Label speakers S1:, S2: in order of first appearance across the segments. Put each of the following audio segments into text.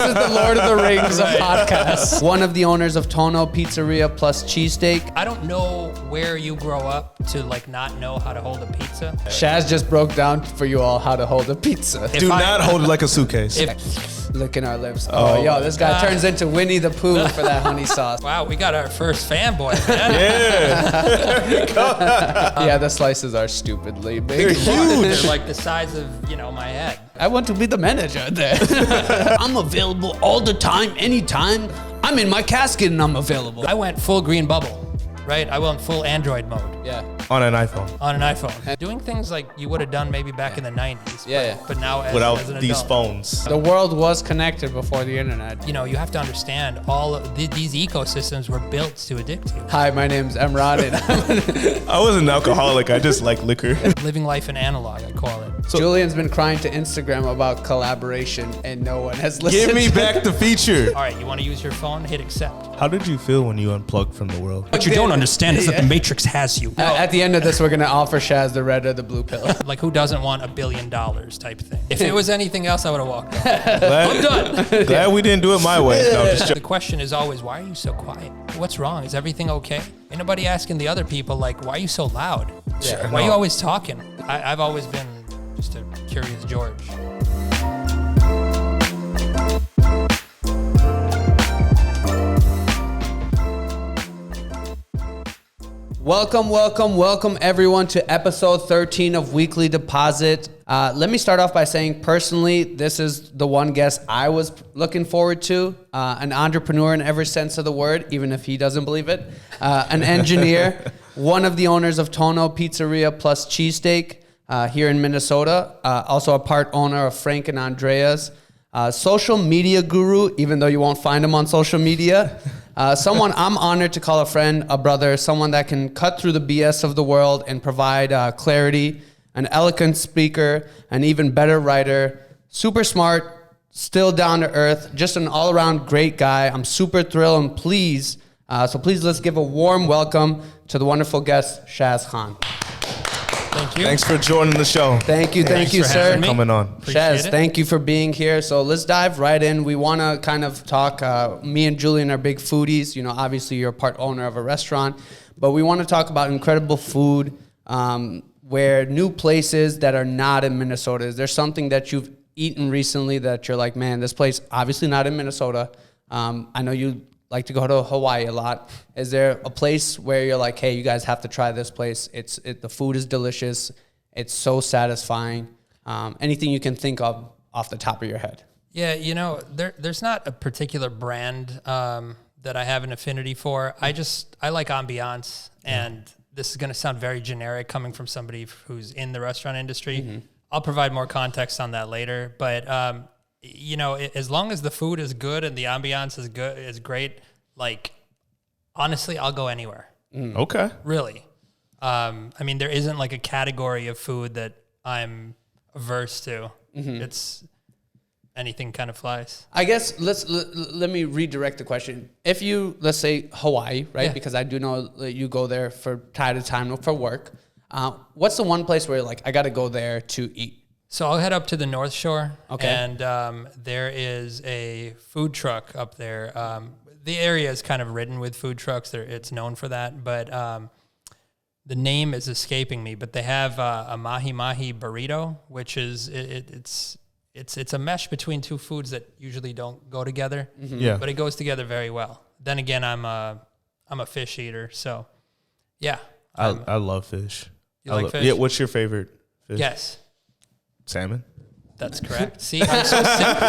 S1: This is the Lord of the Rings of podcasts. One of the owners of Tono Pizzeria plus Cheesesteak.
S2: I don't know where you grow up to not know how to hold a pizza.
S1: Shaz just broke down for you all how to hold a pizza.
S3: Do not hold it like a suitcase.
S1: Licking our lips. Oh, yo, this guy turns into Winnie the Pooh for that honey sauce.
S2: Wow, we got our first fanboy, man.
S3: Yeah.
S1: Yeah, the slices are stupidly big.
S3: They're huge.
S2: They're like the size of, my head.
S1: I want to be the manager there. I'm available all the time, anytime. I'm in my casket and I'm available.
S2: I went full green bubble, right? I went full Android mode.
S1: Yeah.
S3: On an iPhone.
S2: On an iPhone. Doing things like you would have done maybe back in the 90s.
S1: Yeah.
S2: But now as
S3: Without
S2: an
S3: these
S2: adult.
S3: phones.
S1: The world was connected before the internet.
S2: You have to understand all of these ecosystems were built to addict you.
S1: Hi, my name's Emran and
S3: I was an alcoholic. I just like liquor.
S2: Living life in analog, I call it.
S1: Julian's been crying to Instagram about collaboration and no one has listened.
S3: Give me back the feature.
S2: All right, you want to use your phone? Hit accept.
S3: How did you feel when you unplugged from the world?
S2: What you don't understand is that the Matrix has you.
S1: At the end of this, we're going to offer Shaz the red or the blue pill.
S2: Like, who doesn't want $1 billion type thing? If it was anything else, I would have walked out.
S3: I'm
S2: done.
S3: Glad we didn't do it my way. No, just
S2: The question is always, why are you so quiet? What's wrong? Is everything okay? Ain't nobody asking the other people, why are you so loud?
S1: Yeah.
S2: Why are you always talking? I've always been just a curious George.
S1: Welcome everyone to episode 13 of Weekly Deposit. Let me start off by saying personally, this is the one guest I was looking forward to. An entrepreneur in every sense of the word, even if he doesn't believe it. An engineer, one of the owners of Tono Pizzeria plus Cheesesteak here in Minnesota. Also a part owner of Frank and Andrea's. Social media guru, even though you won't find him on social media. Someone I'm honored to call a friend, a brother, someone that can cut through the BS of the world and provide clarity, an eloquent speaker, an even better writer, super smart, still down to earth, just an all-around great guy. I'm super thrilled and pleased. So please let's give a warm welcome to the wonderful guest, Shaz Khan.
S2: Thank you.
S3: Thanks for joining the show.
S1: Thank you,
S2: Thanks for
S1: sir.
S2: having me.
S3: Coming on.
S1: Shaz,
S2: it.
S1: thank you for being here. So let's dive right in. We want to kind of talk. Me and Julian are big foodies. Obviously you're a part owner of a restaurant, but we want to talk about incredible food, where new places that are not in Minnesota. Is there something that you've eaten recently that you're like, man, this place obviously not in Minnesota. I know you like to go to Hawaii a lot. Is there a place where you're like, hey, you guys have to try this place? The food is delicious. It's so satisfying. Anything you can think of off the top of your head?
S2: Yeah, there's not a particular brand that I have an affinity for. I like ambiance, and this is going to sound very generic coming from somebody who's in the restaurant industry. Mm-hmm. I'll provide more context on that later, but as long as the food is good and the ambiance is great, honestly, I'll go anywhere.
S3: Okay.
S2: Really. There isn't a category of food that I'm averse to. Mm-hmm. It's anything kind of flies.
S1: I guess let me redirect the question. If you, let's say Hawaii, right? Yeah. Because I do know that you go there for time to time for work. What's the one place where you're like, I got to go there to eat?
S2: So I'll head up to the North Shore.
S1: Okay.
S2: And there is a food truck up there. The area is kind of ridden with food trucks. It's known for that. But the name is escaping me. But they have a mahi-mahi burrito, which is it's a mesh between two foods that usually don't go together.
S3: Mm-hmm. Yeah.
S2: But it goes together very well. Then again, I'm a fish eater, so yeah.
S3: I love fish.
S2: You like fish?
S3: Yeah. What's your favorite fish?
S2: Yes.
S3: Salmon.
S2: That's correct. See, I'm so simple.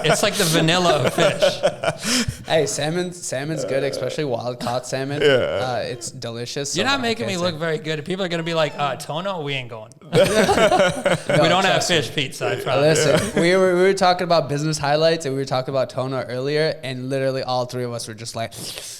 S2: It's like the vanilla of fish.
S1: Hey, salmon's good, especially wild caught salmon.
S3: Yeah.
S1: It's delicious.
S2: You're not making me look very good. People are going to be like, Tono, we ain't going. We don't have fish pizza, I promise.
S1: Listen, we were talking about business highlights and we were talking about Tono earlier, and literally all three of us were just like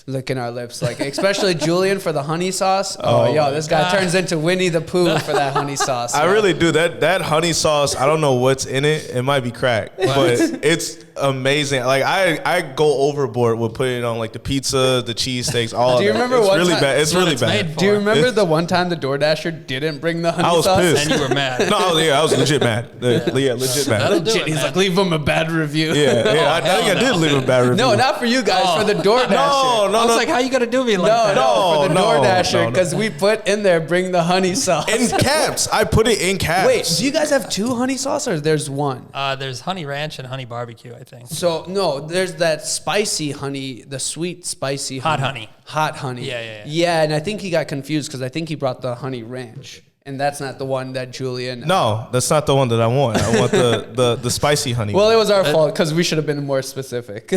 S1: licking our lips, especially Julian for the honey sauce. This guy turns into Winnie the Pooh for that honey sauce.
S3: I really do. That honey sauce, I don't know what's in it. It might be crack, but it's amazing. Like I go overboard with putting it on like the pizza, the cheesesteaks, all
S1: Do you
S3: of that.
S1: remember
S3: It's
S1: one
S3: really
S1: time-
S3: bad. It's really
S2: It's made
S3: bad.
S2: for.
S1: Do you remember the one time the DoorDasher didn't bring the honey
S3: I was
S1: sauce?
S3: pissed.
S2: And you were mad.
S3: No, I was legit mad. Yeah, legit
S2: That'll
S3: mad.
S2: do it,
S1: He's
S2: man.
S1: like, leave him a bad review.
S3: Yeah, I think I did leave a bad review.
S1: No, not for you guys, for the DoorDasher.
S3: no,
S2: I was like, how you gonna do me like
S1: No,
S2: that?
S1: no, for the
S3: No,
S1: DoorDasher,
S3: no.
S1: because we put in there, bring the honey sauce.
S3: in caps. I put it in caps.
S1: Wait, do you guys have 2 honey sauce or there's one?
S2: There's honey ranch and honey barbecue, I think.
S1: So, no, there's that spicy honey, the sweet spicy
S2: Hot honey.
S1: Hot honey.
S2: Yeah.
S1: Yeah, and I think he got confused because I think he brought the honey ranch. And that's not the one that Julian...
S3: No, that's not the one that I want. I want the spicy honey.
S1: Well, it was our fault because we should have been more specific.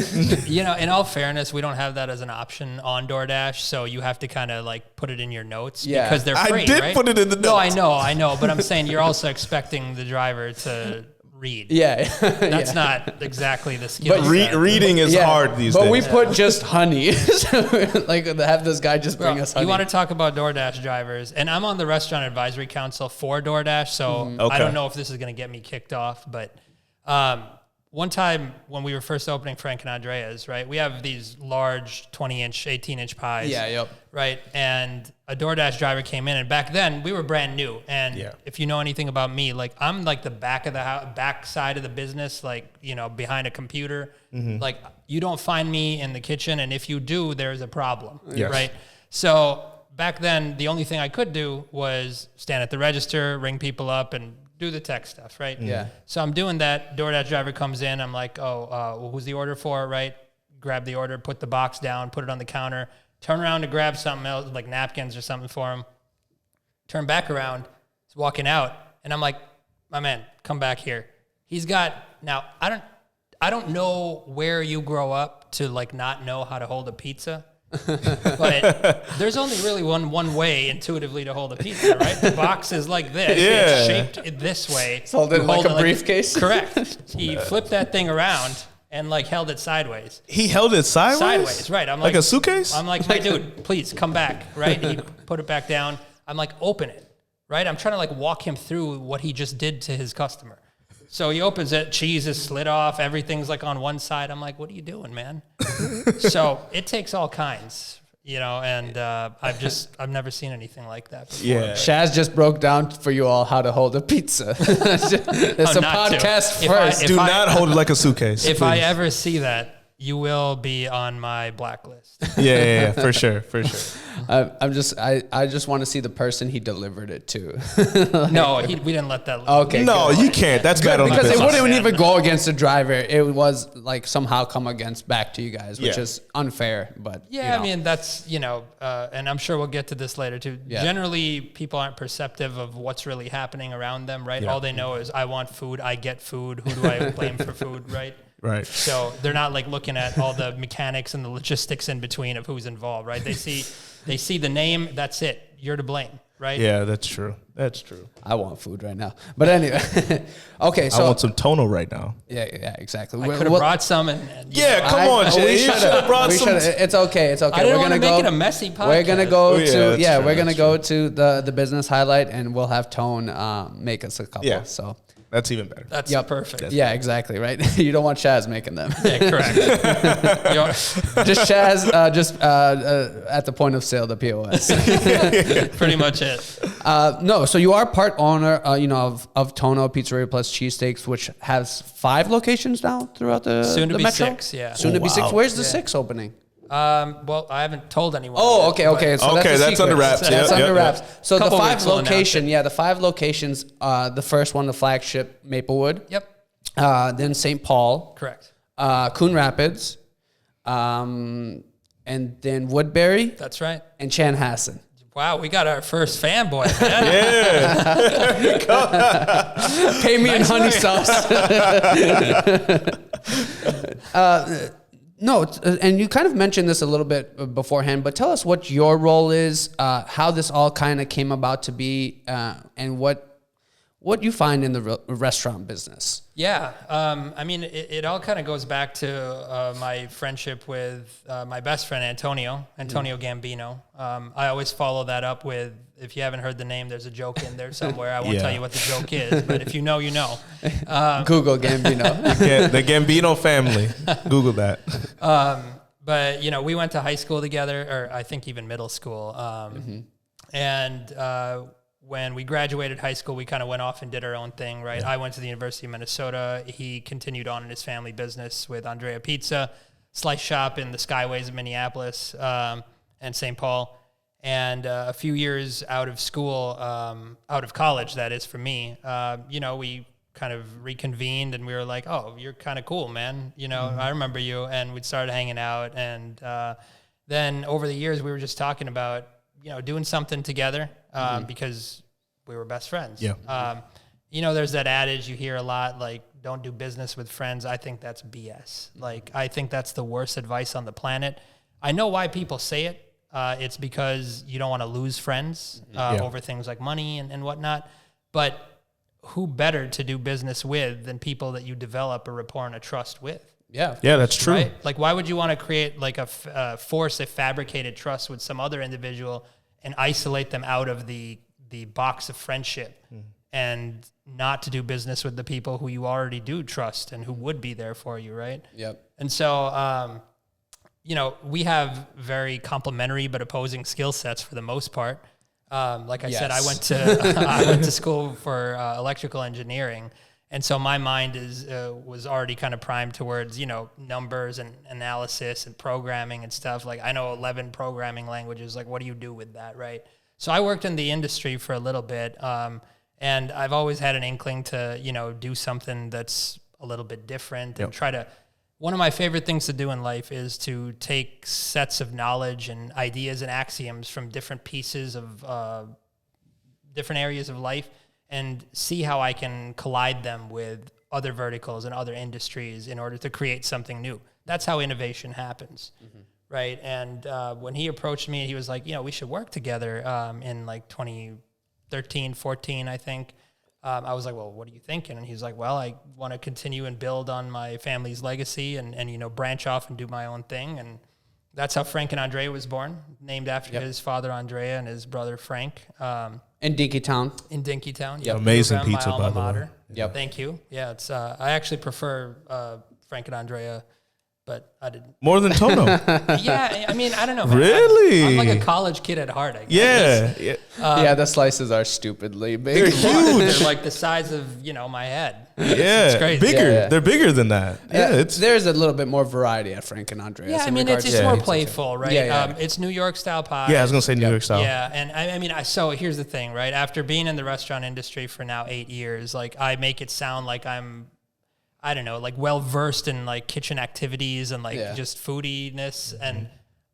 S2: You know, in all fairness, we don't have that as an option on DoorDash, so you have to kind of like put it in your notes
S1: Yeah.
S2: because they're
S3: I
S2: free,
S3: did
S2: right?
S3: put it in the
S2: No,
S3: notes.
S2: I know, but I'm saying you're also expecting the driver to read.
S1: Yeah.
S2: That's not exactly the skill.
S1: But
S2: set.
S3: Reading is hard these days.
S1: But we put just honey. So, like, have this guy just bring
S2: Bro,
S1: us honey.
S2: you want to talk about DoorDash drivers, and I'm on the restaurant advisory council for DoorDash, so
S3: Okay.
S2: I don't know if this is going to get me kicked off, but one time when we were first opening Frank and Andrea's, right, we have these large 20-inch, 18-inch pies.
S1: Yeah, yep.
S2: Right, and a DoorDash driver came in, and back then we were brand new, and
S3: Yeah.
S2: if you know anything about me, like I'm like the back of the house, back side of the business, like, you know, behind a computer. Like you don't find me in the kitchen, and if you do, there's a problem,
S3: Yes.
S2: right? So back then, the only thing I could do was stand at the register, ring people up, and do the tech stuff, right?
S1: Yeah.
S2: So I'm doing that. DoorDash driver comes in. I'm like, well, who's the order for, right? Grab the order, put the box down, put it on the counter, turn around to grab something else, like napkins or something for him. Turn back around, he's walking out, and I'm like, my man, come back here. He's got, now, I don't know where you grow up to like not know how to hold a pizza. But there's only really one way intuitively to hold a pizza, right? The box is like this. It's shaped this way.
S1: It's holding
S2: You
S1: like
S2: hold
S1: a
S2: it
S1: briefcase?
S2: Correct. He flipped that thing around and like held it sideways.
S3: He held it sideways?
S2: Sideways, right. I'm
S3: Like a suitcase?
S2: I'm like, my dude, please come back, right? He put it back down. I'm like, open it, right? I'm trying to like walk him through what he just did to his customer. So he opens it, cheese is slid off, everything's like on one side. I'm like, what are you doing, man? So it takes all kinds, you know, and I've never seen anything like that before.
S3: Yeah.
S1: Shaz just broke down for you all how to hold a pizza. It's a
S2: not to.
S1: podcast
S2: If
S1: first.
S3: Do not hold it like a suitcase.
S2: If I
S3: please.
S2: ever see that, you will be on my blacklist.
S3: Yeah, for sure.
S1: I just want to see the person he delivered it to.
S2: No, we didn't let that.
S1: Okay.
S3: No,
S1: good.
S3: you can't. That's bad on the
S1: Because it
S3: business.
S1: wouldn't even go against the driver. It was like somehow come against back to you guys, which
S3: Yeah.
S1: is unfair. But
S2: Yeah,
S1: you know.
S2: I mean, that's, you know, and I'm sure we'll get to this later too.
S1: Yeah.
S2: Generally, people aren't perceptive of what's really happening around them, right?
S3: Yeah.
S2: All they know is, I want food, I get food, who do I blame for food, right?
S3: Right.
S2: So they're not like looking at all the mechanics and the logistics in between of who's involved, right? They see the name, that's it. You're to blame, right?
S3: Yeah, that's true. That's true.
S1: I want food right now. But anyway, okay.
S3: I
S1: So
S3: want some Tono right now.
S1: yeah, exactly.
S2: I could have brought some and
S3: Yeah, come on, Jay. You should have brought some.
S1: It's okay. It's okay.
S2: I didn't
S1: We're
S2: want to
S1: gonna
S2: make
S1: go.
S2: it a messy podcast.
S1: We're gonna go
S3: Oh, yeah,
S1: to
S3: that's
S1: we're
S3: true,
S1: gonna go to the business highlight, and we'll have Tone make us a couple.
S3: Yeah.
S1: So
S3: That's even better.
S2: That's
S1: Yep.
S2: perfect.
S1: yeah, exactly. Right. You don't want Shaz making them.
S2: Yeah, correct.
S1: Just Shaz, at the point of sale, the POS.
S2: Pretty much it.
S1: No, so you are part owner, of Tono Pizzeria plus Cheesesteaks, which has 5 locations now throughout the
S2: Soon to
S1: the
S2: be
S1: metro?
S2: 6, yeah.
S1: Soon to be 6.
S3: Wow.
S1: Where's the 6 opening?
S2: Well, I haven't told anyone.
S1: Oh,
S2: yet,
S1: okay. So
S3: Okay,
S1: that's, a
S3: that's under
S1: secret.
S3: wraps.
S1: That's
S3: Yep,
S1: under
S3: yep,
S1: wraps.
S3: yep.
S1: So the
S2: Couple
S1: 5
S2: weeks we'll announce it.
S1: the 5 locations. The first one, the flagship Maplewood.
S2: Yep.
S1: Then St. Paul.
S2: Correct.
S1: Coon Rapids. And then Woodbury
S2: That's right.
S1: and Chanhassen.
S2: Wow, we got our first fanboy, man.
S1: Pay me in honey sauce. No, and you kind of mentioned this a little bit beforehand, but tell us what your role is, how this all kind of came about to be, and what what you find in the restaurant business.
S2: Yeah. I mean, it all kind of goes back to my friendship with my best friend, Antonio Gambino. I always follow that up with, if you haven't heard the name, there's a joke in there somewhere. I won't tell you what the joke is, but if you know, you know.
S1: Google Gambino.
S3: The Gambino family. Google that.
S2: But, you know, we went to high school together, or I think even middle school. And when we graduated high school, we kind of went off and did our own thing, right? Yeah. I went to the University of Minnesota. He continued on in his family business with Andrea Pizza, slice shop in the Skyways of Minneapolis and St. Paul. And a few years out of school, out of college, that is for me, you know, we kind of reconvened and we were like, oh, you're kind of cool, man. You know, I remember you. And we started hanging out. And then over the years, we were just talking about, you know, doing something together because we were best friends. Yeah. You know, there's that adage you hear a lot, like, don't do business with friends. I think that's BS. Like, I think that's the worst advice on the planet. I know why people say it. It's because you don't want to lose friends over things like money and whatnot. But who better to do business with than people that you develop a rapport and a trust with?
S1: Yeah.
S3: Yeah, that's true.
S2: Right? Like, why would you want to create like force a fabricated trust with some other individual and isolate them out of the box of friendship and not to do business with the people who you already do trust and who would be there for you, right?
S1: Yep.
S2: And so, you know, we have very complementary but opposing skill sets for the most part. Like I said, I went to school for electrical engineering. And so my mind was already kind of primed towards, you know, numbers and analysis and programming and stuff. Like, I know 11 programming languages. Like, what do you do with that, right? So I worked in the industry for a little bit, and I've always had an inkling to, you know, do something that's a little bit different and try to. One of my favorite things to do in life is to take sets of knowledge and ideas and axioms from different pieces of different areas of life and see how I can collide them with other verticals and other industries in order to create something new. That's how innovation happens, right? And when he approached me, he was like, you know, we should work together in like 2013, 14, I think. I was like, well, what are you thinking? And he's like, well, I want to continue and build on my family's legacy and you know, branch off and do my own thing. And that's how Frank and Andrea was born, named after his father, Andrea, and his brother, Frank.
S1: In Dinkytown.
S2: Yep.
S3: Amazing pizza, by the way.
S1: Yep.
S2: Thank you. Yeah, it's. I actually prefer Frank and Andrea, but I didn't.
S3: More than Tono.
S2: Yeah, I mean, I don't know. Man.
S3: Really?
S2: I'm like a college kid at heart, I guess.
S3: Yeah.
S1: Yeah, the slices are stupidly big.
S3: They're huge.
S2: They're like the size of, you know, my head.
S3: Yeah,
S2: it's crazy.
S3: Bigger.
S1: Yeah.
S3: They're bigger than that. Yeah,
S1: there's a little bit more variety at Frank and Andreas.
S2: Yeah, I mean, it's more playful, right?
S1: Yeah.
S2: It's New York style pie.
S3: Yeah, I was gonna say New York style.
S2: Yeah, and I mean, so here's the thing, right? After being in the restaurant industry for now 8 years, like, I make it sound like I'm, I don't know, like, well versed in like kitchen activities and like just foodiness, and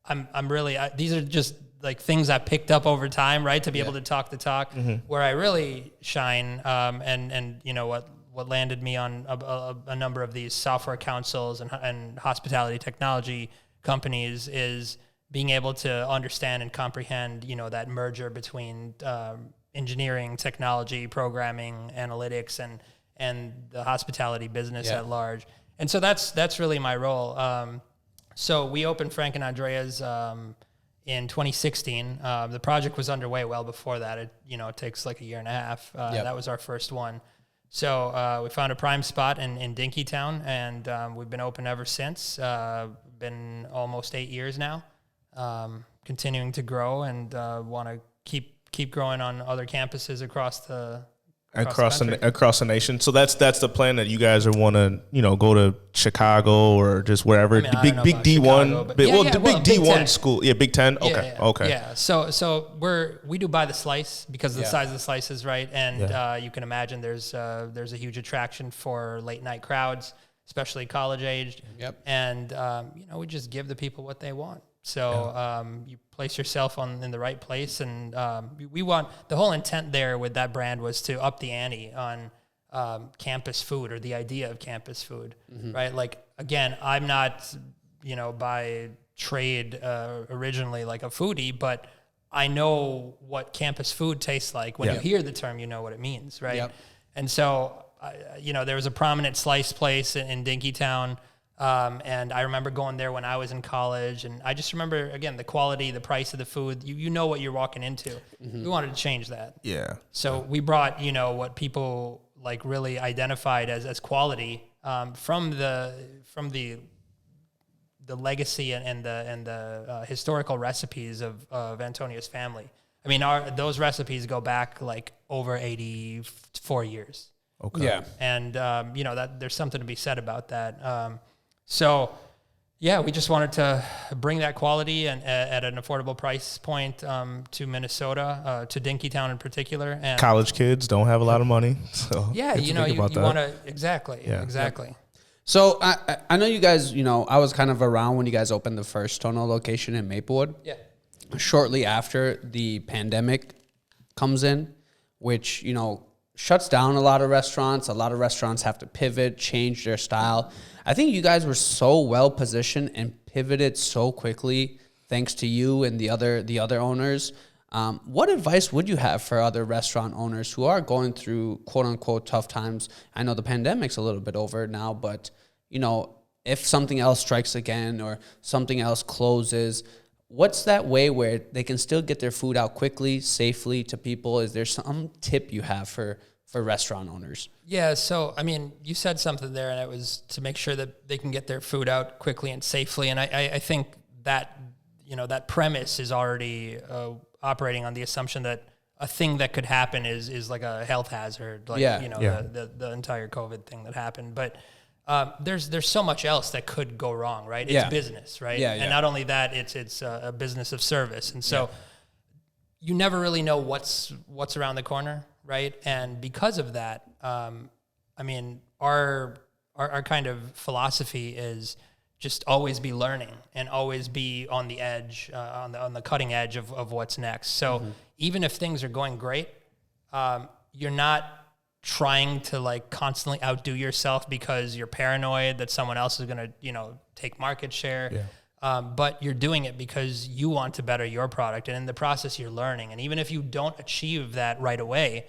S2: I'm really these are just like things I picked up over time, right? To be able to talk the talk. Where I really shine, and you know what landed me on a number of these software councils and hospitality technology companies is being able to understand and comprehend, you know, that merger between engineering, technology, programming, analytics, and the hospitality business at large. And so that's really my role. So we opened Frank and Andrea's in 2016. The project was underway well before that. It takes like a year and a half. That was our first one. So we found a prime spot in Dinkytown, and we've been open ever since. Been almost 8 years now, continuing to grow, and want to keep growing on other campuses across the nation. So that's the plan, that you guys are want to, you know, go to Chicago or just wherever. I mean,
S3: the big D1,
S2: Big
S3: D1
S2: 10.
S3: school. Yeah, Big 10.
S2: Yeah,
S3: Okay.
S2: Yeah. So we do by the slice because of the size of the slices, right? And you can imagine there's a huge attraction for late night crowds, especially college aged.
S1: Yep.
S2: And you know, we just give the people what they want. So you place yourself in the right place, and we want, the whole intent there with that brand was to up the ante on campus food, or the idea of campus food, right? Like, again, I'm not, you know, by trade originally like a foodie, but I know what campus food tastes like. When you hear the term, you know what it means, right? Yep. And so, there was a prominent slice place in Dinkytown. And I remember going there when I was in college, and I just remember, again, the quality, the price of the food, you know what you're walking into. We wanted to change that.
S3: Yeah.
S2: So we brought, what people like really identified as quality, from the legacy and the historical recipes of Antonio's family. I mean, those recipes go back like over 84 years.
S3: Okay.
S1: Yeah.
S2: And, that there's something to be said about that. So, yeah, we just wanted to bring that quality and at an affordable price point to Minnesota, to Dinkytown in particular. And
S3: College kids don't have a lot of money, so
S2: yeah, you want to exactly.
S1: So I know you guys. I was kind of around when you guys opened the first Tono location in Maplewood.
S2: Yeah.
S1: Shortly after the pandemic comes in, which shuts down a lot of restaurants. A lot of restaurants have to pivot, change their style. I think you guys were so well positioned and pivoted so quickly, thanks to you and the other owners. What advice would you have for other restaurant owners who are going through quote unquote tough times? I know the pandemic's a little bit over now, but if something else strikes again or something else closes, what's that way where they can still get their food out quickly, safely to people? Is there some tip you have for restaurant owners?
S2: Yeah, so, I mean, you said something there, and it was to make sure that they can get their food out quickly and safely. And I think that, that premise is already operating on the assumption that a thing that could happen is like a health hazard, like, the entire COVID thing that happened. But there's so much else that could go wrong, right? It's business, right?
S1: Yeah,
S2: And not only that, it's a business of service. And so you never really know what's around the corner, right? And because of that, I mean, our kind of philosophy is just always be learning and always be on the edge, on the cutting edge of what's next. So even if things are going great, you're not trying to like constantly outdo yourself because you're paranoid that someone else is going to, take market share. Yeah. But you're doing it because you want to better your product. And in the process, you're learning. And even if you don't achieve that right away,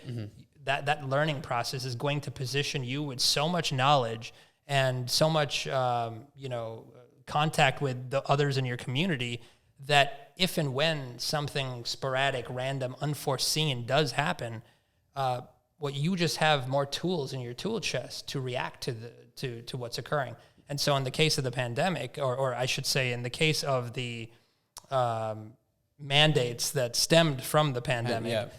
S2: that learning process is going to position you with so much knowledge and so much, contact with the others in your community that if and when something sporadic, random, unforeseen does happen, you just have more tools in your tool chest to react to what's occurring. And so in the case of the pandemic, or I should say in the case of the mandates that stemmed from the pandemic,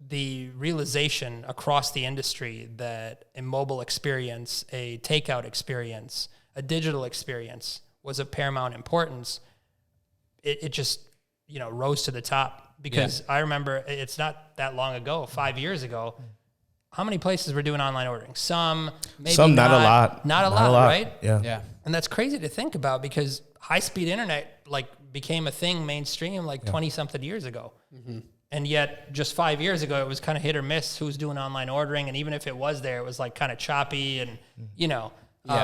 S2: the realization across the industry that a mobile experience, a takeout experience, a digital experience was of paramount importance, it just, rose to the top. Because I remember it's not that long ago, 5 years ago, how many places were doing online ordering? Some, maybe
S3: some, not a lot.
S2: Not a lot, right?
S3: Yeah.
S2: And that's crazy to think about because high-speed internet became a thing mainstream 20-something years ago. And yet just 5 years ago, it was kind of hit or miss who's doing online ordering. And even if it was there, it was kind of choppy and,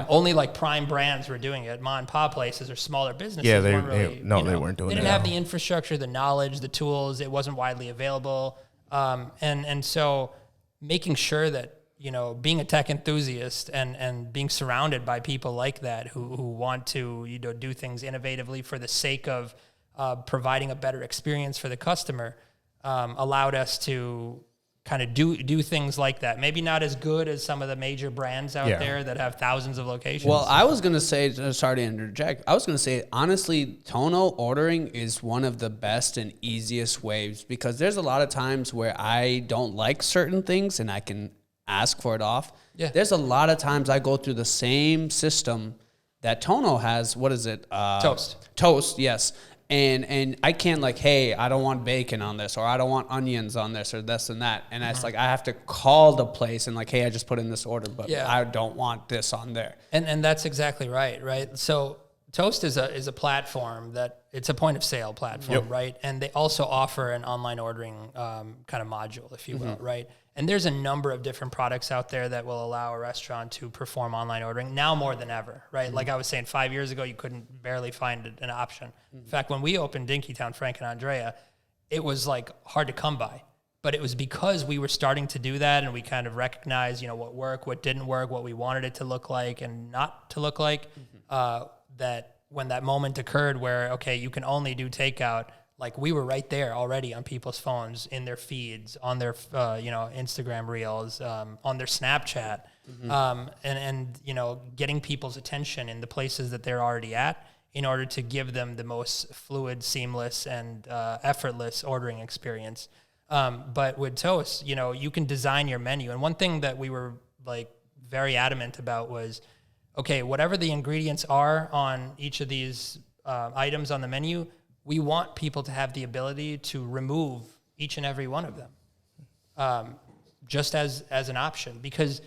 S2: only prime brands were doing it. Mom and pop places or smaller businesses weren't really,
S3: they weren't doing it.
S2: They didn't have the infrastructure, the knowledge, the tools. It wasn't widely available. And so making sure that, being a tech enthusiast and being surrounded by people like that who want to, do things innovatively for the sake of providing a better experience for the customer allowed us to kind of do things like that. Maybe not as good as some of the major brands out there that have thousands of locations.
S1: Well, I was going to say, sorry to interject, I was going to say, honestly, Tono ordering is one of the best and easiest ways because there's a lot of times where I don't like certain things and I can ask for it off. Yeah. There's a lot of times I go through the same system that Tono has. What is it? Toast, yes. And I can't hey, I don't want bacon on this, or I don't want onions on this, or this and that. And it's I have to call the place and hey, I just put in this order, but I don't want this on there.
S2: And that's exactly right? So Toast is a platform that it's a point of sale platform, right? And they also offer an online ordering kind of module, if you will, right? And there's a number of different products out there that will allow a restaurant to perform online ordering now more than ever, right? Like I was saying, 5 years ago, you couldn't barely find an option. In fact, when we opened Dinkytown, Frank and Andrea, it was hard to come by But it was because we were starting to do that, and we kind of recognized, what worked, what didn't work, what we wanted it to look like and not to look like, that when that moment occurred where, okay, you can only do takeout, like we were right there already on people's phones, in their feeds, on their, Instagram reels, on their Snapchat, and getting people's attention in the places that they're already at in order to give them the most fluid, seamless, and effortless ordering experience. But with Toast, you can design your menu. And one thing that we were like very adamant about was, okay, whatever the ingredients are on each of these items on the menu, we want people to have the ability to remove each and every one of them, just as an option, because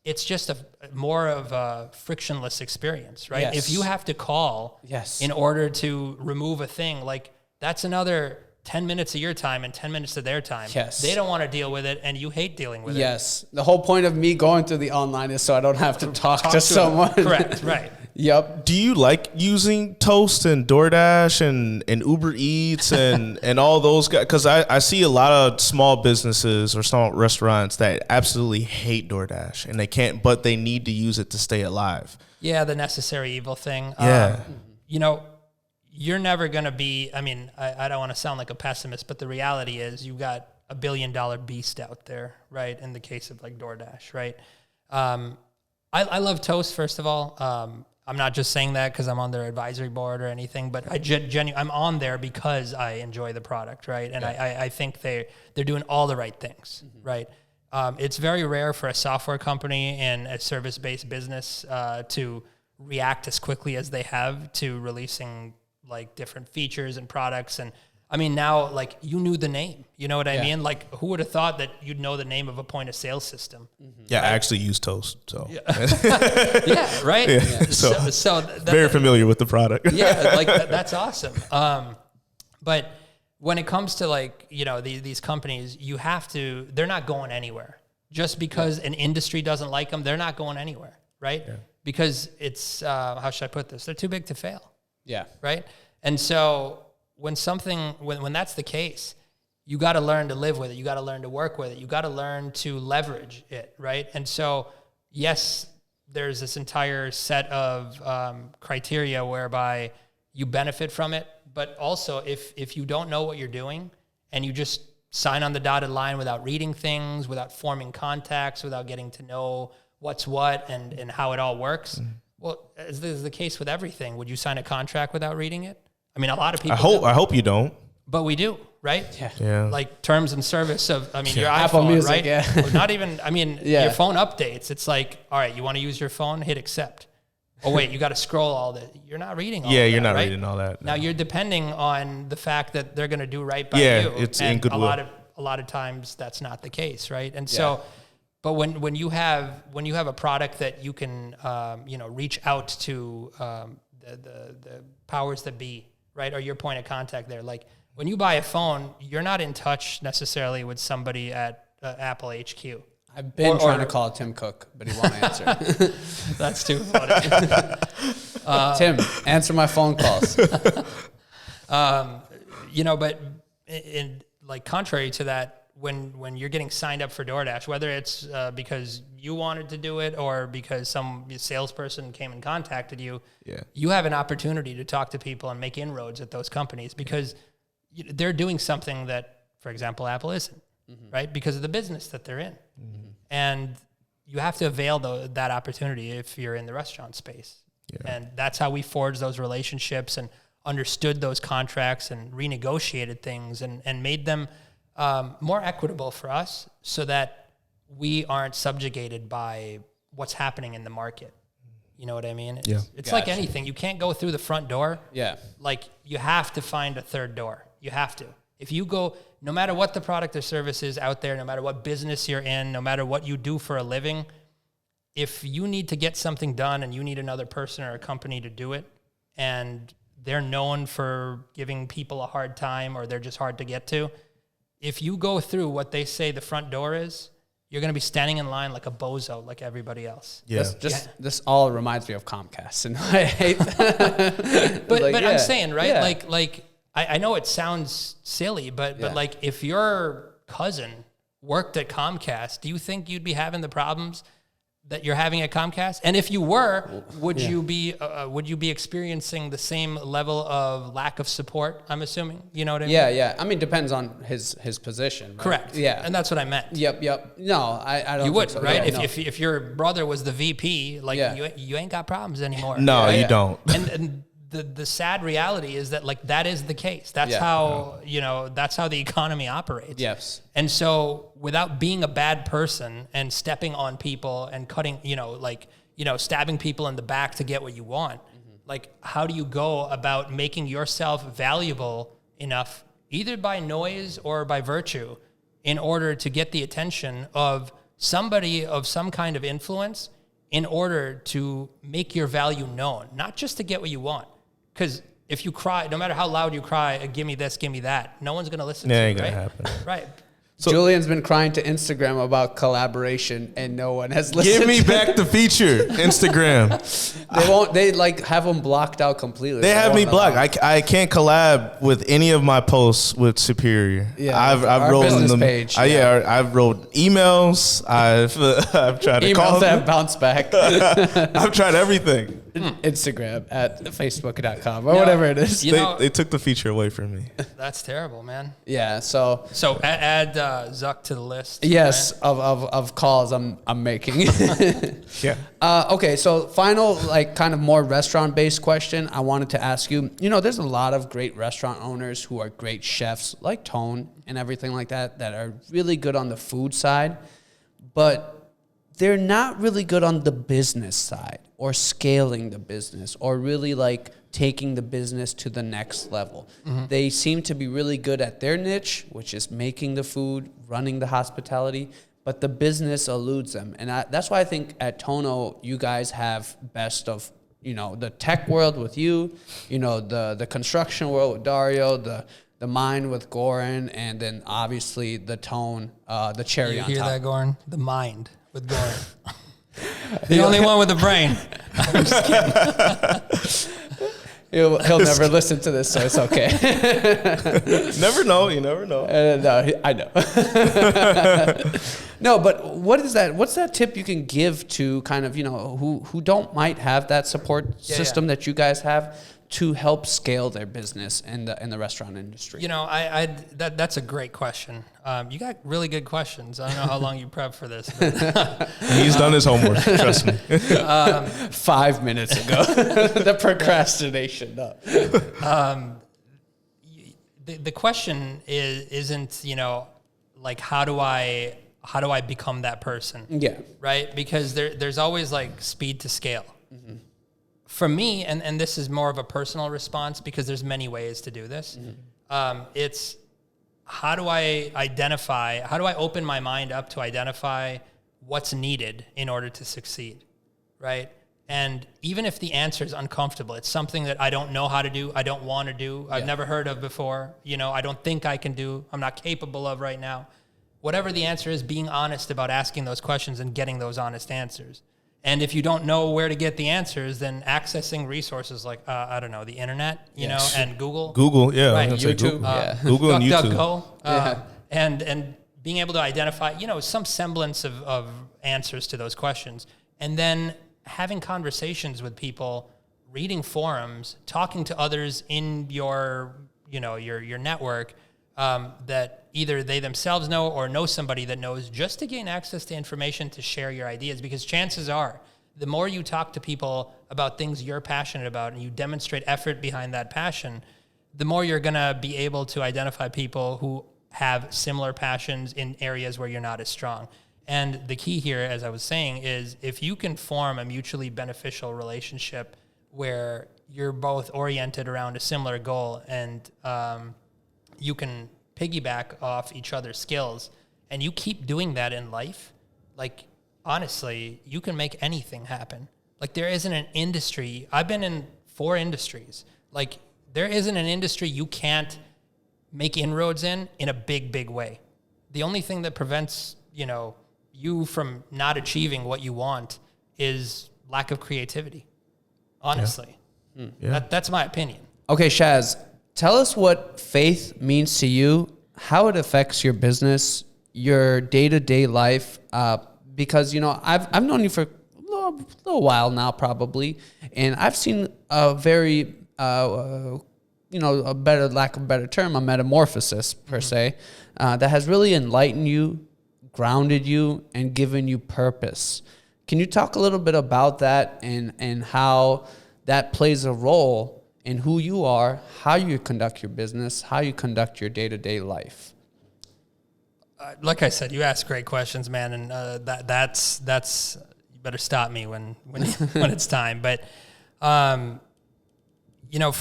S2: it's just more of a frictionless experience, right?
S1: Yes.
S2: If you have to call in order to remove a thing, like that's another 10 minutes of your time and 10 minutes of their time.
S1: Yes.
S2: They don't want to deal with it, and you hate dealing with it.
S1: Yes. The whole point of me going through the online is so I don't have to talk to someone.
S2: Correct, right.
S1: Yep.
S3: Do you like using Toast and DoorDash and Uber Eats and all those guys? Because I see a lot of small businesses or small restaurants that absolutely hate DoorDash, and they can't, but they need to use it to stay alive.
S2: Yeah, the necessary evil thing.
S3: Yeah.
S2: You're never going to be, I don't want to sound like a pessimist, but the reality is you've got a $1 billion beast out there, right? In the case of like DoorDash, right? I love Toast, first of all. I'm not just saying that because I'm on their advisory board or anything, but I'm on there because I enjoy the product, right? And I think they're doing all the right things, right? It's very rare for a software company and a service-based business to react as quickly as they have to releasing like different features and products. And now like you knew the name, you know what I mean? Like who would have thought that you'd know the name of a point of sale system?
S3: Yeah, right? I actually use Toast, so.
S2: Yeah, right? Yeah. So
S3: very familiar with the product.
S2: Yeah, like that's awesome. But when it comes to like, these companies, they're not going anywhere. Just because an industry doesn't like them, they're not going anywhere, right? Yeah. Because it's, how should I put this? They're too big to fail.
S1: Yeah.
S2: Right. And so when that's the case, you got to learn to live with it. You got to learn to work with it. You got to learn to leverage it. Right. And so, yes, there's this entire set of criteria whereby you benefit from it. But also if you don't know what you're doing and you just sign on the dotted line without reading things, without forming contacts, without getting to know what's what and how it all works. Mm-hmm. Well, as is the case with everything, would you sign a contract without reading it? A lot of people
S3: I hope you don't.
S2: But we do, right?
S1: Yeah.
S2: Like terms and service of, your
S1: Apple
S2: iPhone,
S1: Music,
S2: right?
S1: yeah.
S2: Or not even, your phone updates. It's like, all right, you want to use your phone? Hit accept. Oh, wait, you got to scroll all that. You're not reading all that.
S3: Yeah, you're not
S2: right?
S3: reading all that. No.
S2: Now, you're depending on the fact that they're going to do right by you.
S3: Yeah, it's
S2: and
S3: in goodwill.
S2: A lot of times that's not the case, right? And so... But when you have a product that you can reach out to the powers that be, right, or your point of contact there. Like when you buy a phone, you're not in touch necessarily with somebody at Apple HQ.
S1: I've been trying to call Tim Cook, but he won't answer.
S2: That's too funny.
S1: Tim, answer my phone calls.
S2: But in like contrary to that. When you're getting signed up for DoorDash, whether it's because you wanted to do it or because some salesperson came and contacted you, you have an opportunity to talk to people and make inroads at those companies because they're doing something that, for example, Apple isn't, right? Because of the business that they're in. Mm-hmm. And you have to avail that opportunity if you're in the restaurant space. Yeah. And that's how we forged those relationships and understood those contracts and renegotiated things and made them more equitable for us so that we aren't subjugated by what's happening in the market. You know what I mean? It's like anything. You can't go through the front door.
S1: Yeah.
S2: Like you have to find a third door. You have to. If you go, no matter what the product or service is out there, no matter what business you're in, no matter what you do for a living, if you need to get something done and you need another person or a company to do it, and they're known for giving people a hard time or they're just hard to get to, if you go through what they say the front door is, you're going to be standing in line like a bozo, like everybody else.
S1: Yeah. This all reminds me of Comcast, and I hate that.
S2: but I'm saying, right? Yeah. Like I know it sounds silly, but like if you're cousin worked at Comcast, do you think you'd be having the problems that you're having at Comcast? And if you were, would you be experiencing the same level of lack of support? I'm assuming, you know what I mean?
S1: Yeah. I mean, depends on his position. Right?
S2: Correct.
S1: Yeah,
S2: and that's what I meant.
S1: Yep. No, I don't.
S2: You would,
S1: think so.
S2: right?
S1: No.
S2: If your brother was the VP, like you ain't got problems anymore.
S3: No,
S2: right?
S3: you don't.
S2: And the sad reality is that like that is the case. That's how that's how the economy operates.
S1: Yes.
S2: And so without being a bad person and stepping on people and cutting, stabbing people in the back to get what you want, like how do you go about making yourself valuable enough, either by noise or by virtue, in order to get the attention of somebody of some kind of influence in order to make your value known, not just to get what you want. Because if you cry, no matter how loud you cry, give me this, give me that, no one's going to listen to you,
S3: ain't
S2: right?
S3: gonna happen.
S2: Right.
S1: So Julian's been crying to Instagram about collaboration, and no one has listened.
S3: Give me back the feature, Instagram.
S1: They won't. They like have them blocked out completely.
S3: They have me blocked. I can't collab with any of my posts with Superior.
S1: Yeah,
S3: I've
S1: our
S3: wrote
S1: business
S3: them.
S1: page.
S3: I've wrote emails. I've tried to call
S1: Emails that
S3: them.
S1: have bounced back.
S3: I've tried everything.
S1: Instagram at facebook.com or whatever it is.
S3: They took the feature away from me.
S2: That's terrible, man.
S1: Yeah. So
S2: add Zuck to the list.
S1: yes,
S2: right?
S1: of calls I'm making.
S3: Yeah.
S1: Okay. So final, like kind of more restaurant based question I wanted to ask you. There's a lot of great restaurant owners who are great chefs like Tone and everything like that are really good on the food side, but they're not really good on the business side or scaling the business or really like taking the business to the next level. Mm-hmm. They seem to be really good at their niche, which is making the food, running the hospitality, but the business eludes them. And that's why I think at Tono, you guys have best of, the tech world with you, the construction world with Dario, the mind with Goran, and then obviously the tone, the cherry
S2: You
S1: on
S2: hear
S1: top.
S2: that, Goran? The mind with Goran. The only one with a brain. I'm just kidding.
S1: He'll never listen to this, so it's okay.
S3: Never know. You never know.
S1: No, I know. No, but what is that? What's that tip you can give to kind of who might have that support system that you guys have to help scale their business in the restaurant industry?
S2: That's a great question. You got really good questions. I don't know how long you prep for this. But
S3: He's done his homework. Trust me.
S1: 5 minutes ago, the procrastination. No.
S2: The question isn't like how do I become that person?
S1: Yeah.
S2: Right. Because there's always like speed to scale. Mm-hmm. For me, and this is more of a personal response because there's many ways to do this. Mm-hmm. It's how do I open my mind up to identify what's needed in order to succeed, right? And even if the answer is uncomfortable, it's something that I don't know how to do, I don't want to do, I've never heard of before, I don't think I can do, I'm not capable of right now. Whatever the answer is, being honest about asking those questions and getting those honest answers. And if you don't know where to get the answers, then accessing resources like, I don't know, the internet, and Google.
S3: Google, yeah.
S1: Right,
S3: YouTube.
S1: Google
S3: and YouTube.
S2: DuckDuckGo, and being able to identify, some semblance of answers to those questions. And then having conversations with people, reading forums, talking to others in your network that either they themselves know or know somebody that knows, just to gain access to information to share your ideas. Because chances are, the more you talk to people about things you're passionate about and you demonstrate effort behind that passion, the more you're going to be able to identify people who have similar passions in areas where you're not as strong. And the key here, as I was saying, is if you can form a mutually beneficial relationship where you're both oriented around a similar goal and you can piggyback off each other's skills, and you keep doing that in life, like, honestly, you can make anything happen. Like, there isn't an industry. I've been in 4 industries. Like, there isn't an industry you can't make inroads in a big, big way. The only thing that prevents, you from not achieving what you want is lack of creativity, honestly. Yeah. That's my opinion.
S1: Okay, Shaz, tell us what faith means to you. how it affects your business, your day-to-day life, because, you know, I've known you for a little while now, probably, and I've seen a very, you know, a better, lack of a better term, a metamorphosis, per se, that has really enlightened you, grounded you, and given you purpose. Can you talk a little bit about that and how that plays a role in who you are, how you conduct your business, how you conduct your day-to-day life?
S2: Like I said, you ask great questions, man, and that's you better stop me when when it's time. But you know,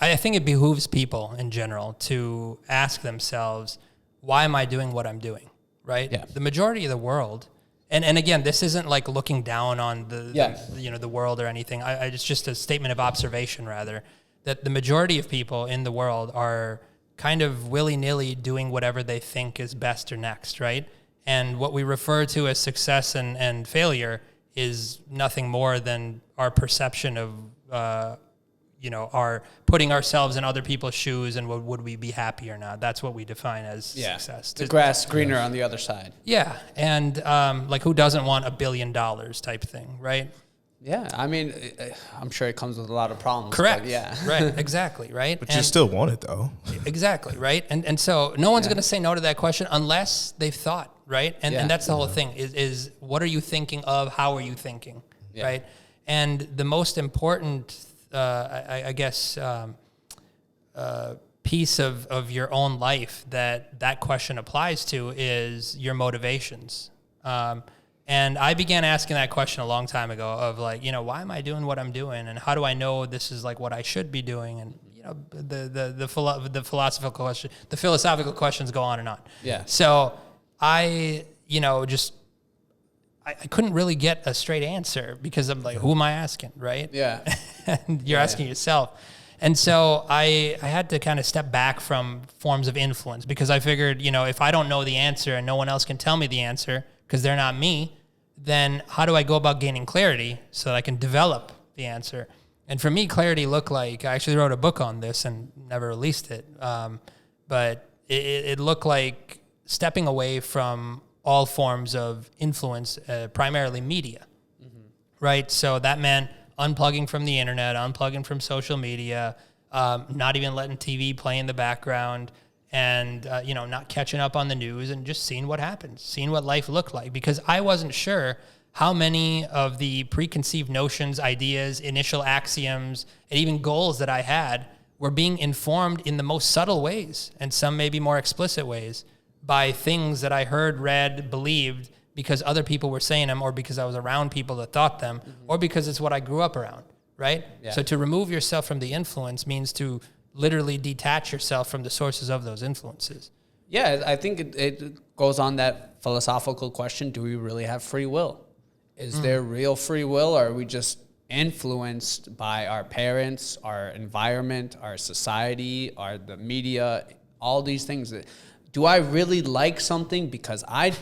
S2: I think it behooves people in general to ask themselves, why am I doing what I'm doing? Right?
S1: Yeah.
S2: The majority of the world, and again, this isn't like looking down on the world or anything. It's just a statement of observation, rather, that the majority of people in the world are kind of willy-nilly doing whatever they think is best or next, right? And what we refer to as success and failure is nothing more than our perception of, our putting ourselves in other people's shoes and would we be happy or not. That's what we define as success.
S1: The grass greener on the other side.
S2: Yeah, and like who doesn't want $1 billion type thing, right?
S1: Yeah, I mean, I'm sure it comes with a lot of problems.
S2: Correct.
S1: Yeah.
S2: Right. Exactly. Right.
S3: But you still want it, though.
S2: Exactly. Right. And so no one's going to say no to that question unless they've thought. Right. And that's the whole thing is what are you thinking of? How are you thinking? Yeah. Right. And the most important, I guess, piece of your own life that question applies to is your motivations. And I began asking that question a long time ago of like, you know, why am I doing what I'm doing? And how do I know this is like what I should be doing? And, you know, the philosophical questions go on and on.
S1: Yeah.
S2: So I couldn't really get a straight answer because I'm like, who am I asking? Right.
S1: Yeah.
S2: And you're asking yourself. And so I had to kind of step back from forms of influence because I figured, you know, if I don't know the answer and no one else can tell me the answer, because they're not me, then how do I go about gaining clarity so that I can develop the answer? And for me, clarity looked like, I actually wrote a book on this and never released it, but it looked like stepping away from all forms of influence, primarily media, right? So that meant unplugging from the internet, unplugging from social media, not even letting TV play in the background, and, not catching up on the news and just seeing what happens, seeing what life looked like. Because I wasn't sure how many of the preconceived notions, ideas, initial axioms, and even goals that I had were being informed in the most subtle ways, and some maybe more explicit ways, by things that I heard, read, believed, because other people were saying them, or because I was around people that thought them, or because it's what I grew up around, right? Yeah. So to remove yourself from the influence means to literally detach yourself from the sources of those influences.
S1: Yeah, I think it goes on that philosophical question, do we really have free will? Is there real free will, or are we just influenced by our parents, our environment, our society, the media, all these things? Do I really like something because I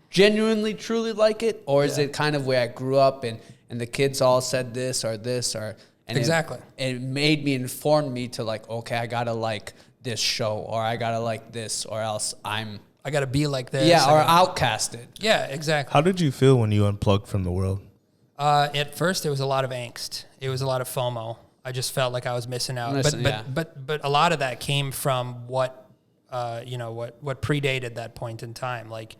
S1: genuinely, truly like it? Or is it kind of where I grew up and the kids all said this or this or... And
S2: exactly.
S1: It made me, informed me to like, okay, I got to like this show, or I got to like this, or else I
S2: got to be like this.
S1: Yeah, or outcasted.
S2: Yeah, exactly.
S3: How did you feel when you unplugged from the world?
S2: At first, it was a lot of angst. It was a lot of FOMO. I just felt like I was missing out. But a lot of that came from what predated that point in time. Like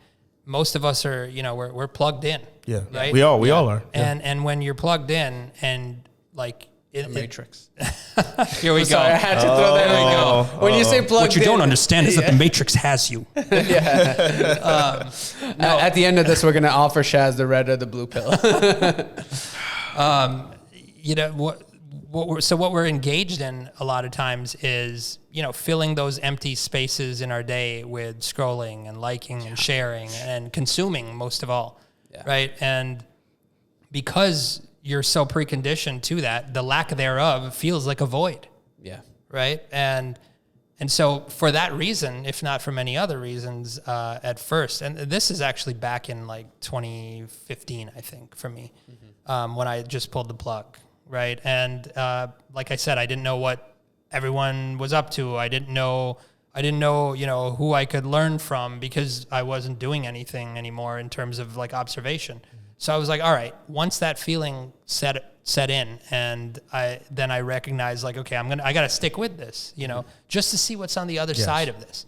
S2: most of us are, we're plugged in.
S3: Yeah,
S2: right.
S3: We all are.
S2: And when you're plugged in and like.
S1: The Matrix.
S2: Here we go.
S1: Sorry, I had to throw that. There we go. When you say plugged in.
S2: What you don't understand is that the Matrix has you.
S1: Yeah. At the end of this, we're going to offer Shaz the red or the blue pill.
S2: What we're engaged in a lot of times is, filling those empty spaces in our day with scrolling and liking and sharing and consuming most of all. Yeah. Right. And because you're so preconditioned to that, the lack thereof feels like a void. Yeah. Right. And so for that reason, if not for many other reasons, at first, and this is actually back in like 2015, I think, for me, when I just pulled the plug. Right. And like I said, I didn't know what everyone was up to. I didn't know I didn't know, who I could learn from because I wasn't doing anything anymore in terms of like observation. So I was like, all right, once that feeling set in, and I recognized like, okay, I got to stick with this, just to see what's on the other side of this.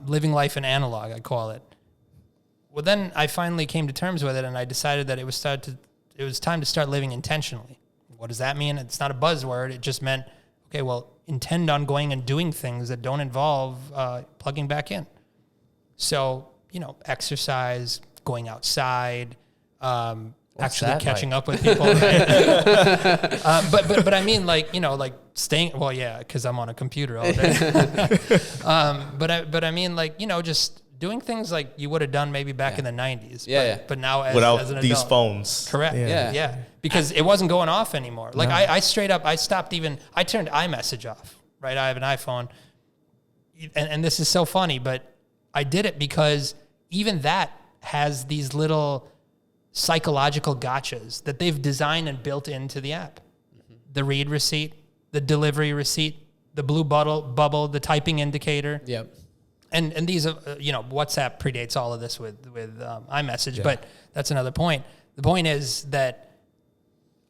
S2: Living life in analog, I call it. Well, then I finally came to terms with it, and I decided that it was time to start living intentionally. What does that mean? It's not a buzzword. It just meant, okay, well, intend on going and doing things that don't involve plugging back in. So, exercise, going outside, actually catching up with people. Right? But I mean, like staying. Well, yeah, because I'm on a computer all day. But I mean, like, just doing things like you would have done maybe back in the 90s. But now as an
S3: these
S2: adult.
S3: phones.
S2: Correct. Yeah. Because it wasn't going off anymore. Like I straight up, I turned iMessage off, right? I have an iPhone. And this is so funny, but I did it because even that has these little psychological gotchas that they've designed and built into the app. Mm-hmm. The read receipt, the delivery receipt, the blue bubble, the typing indicator.
S1: Yep.
S2: And these are, WhatsApp predates all of this with iMessage, but that's another point. The point is that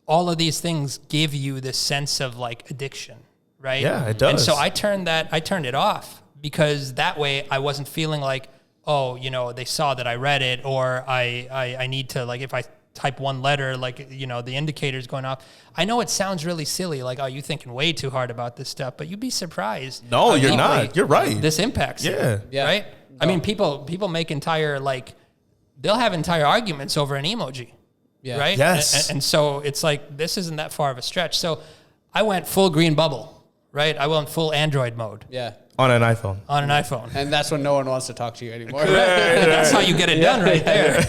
S2: all of these things give you this sense of like addiction, right?
S3: Yeah, it does.
S2: And so I turned it off because that way I wasn't feeling like, oh, they saw that I read it, or I need to, like, if I type one letter, like, the indicator's going off. I know it sounds really silly, like, oh, you're thinking way too hard about this stuff, but you'd be surprised.
S3: No, you're not. You're right.
S2: This impacts
S3: yeah.
S2: Right? No. I mean, people make they'll have entire arguments over an emoji, right?
S3: Yes.
S2: And so it's like, this isn't that far of a stretch. So I went full green bubble, right? I went full Android mode.
S1: Yeah.
S3: On an iPhone.
S1: And that's when no one wants to talk to you anymore.
S2: That's how you get it done right there.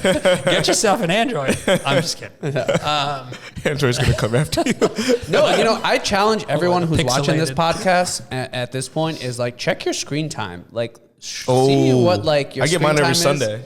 S2: Get yourself an Android. I'm just kidding.
S3: Android's going to come after you.
S1: No, I challenge everyone who's watching this podcast at this point is like, check your screen time. Like, see what like your
S3: I get
S1: screen
S3: mine every
S1: time
S3: Sunday.
S1: Is.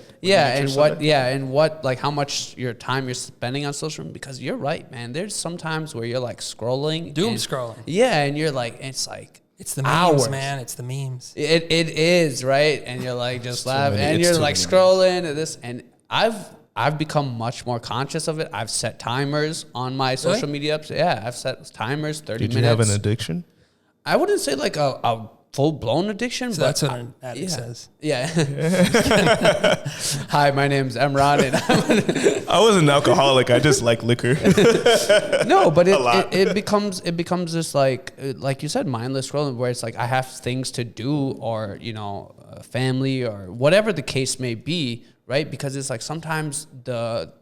S1: Yeah, and what like how much your time you're spending on social media, because you're right, man. There's some times where you're like scrolling.
S2: Scrolling.
S1: Yeah, and you're like, it's like,
S2: it's the memes,
S1: hours.
S2: Man. It's the memes.
S1: It is, right? And you're like just laughing, and you're like scrolling and this. And I've become much more conscious of it. I've set timers on my social media apps. Yeah, I've set timers, 30 minutes.
S3: Did you have an addiction?
S1: I wouldn't say like a full-blown addiction.
S2: So
S1: but
S2: that's what an addict says.
S1: Yeah. Hi, my name's Emran, and
S3: I was an alcoholic. I just like liquor.
S1: No, but it becomes this like you said, mindless scrolling, where it's like I have things to do, or family, or whatever the case may be, right? Because it's like sometimes the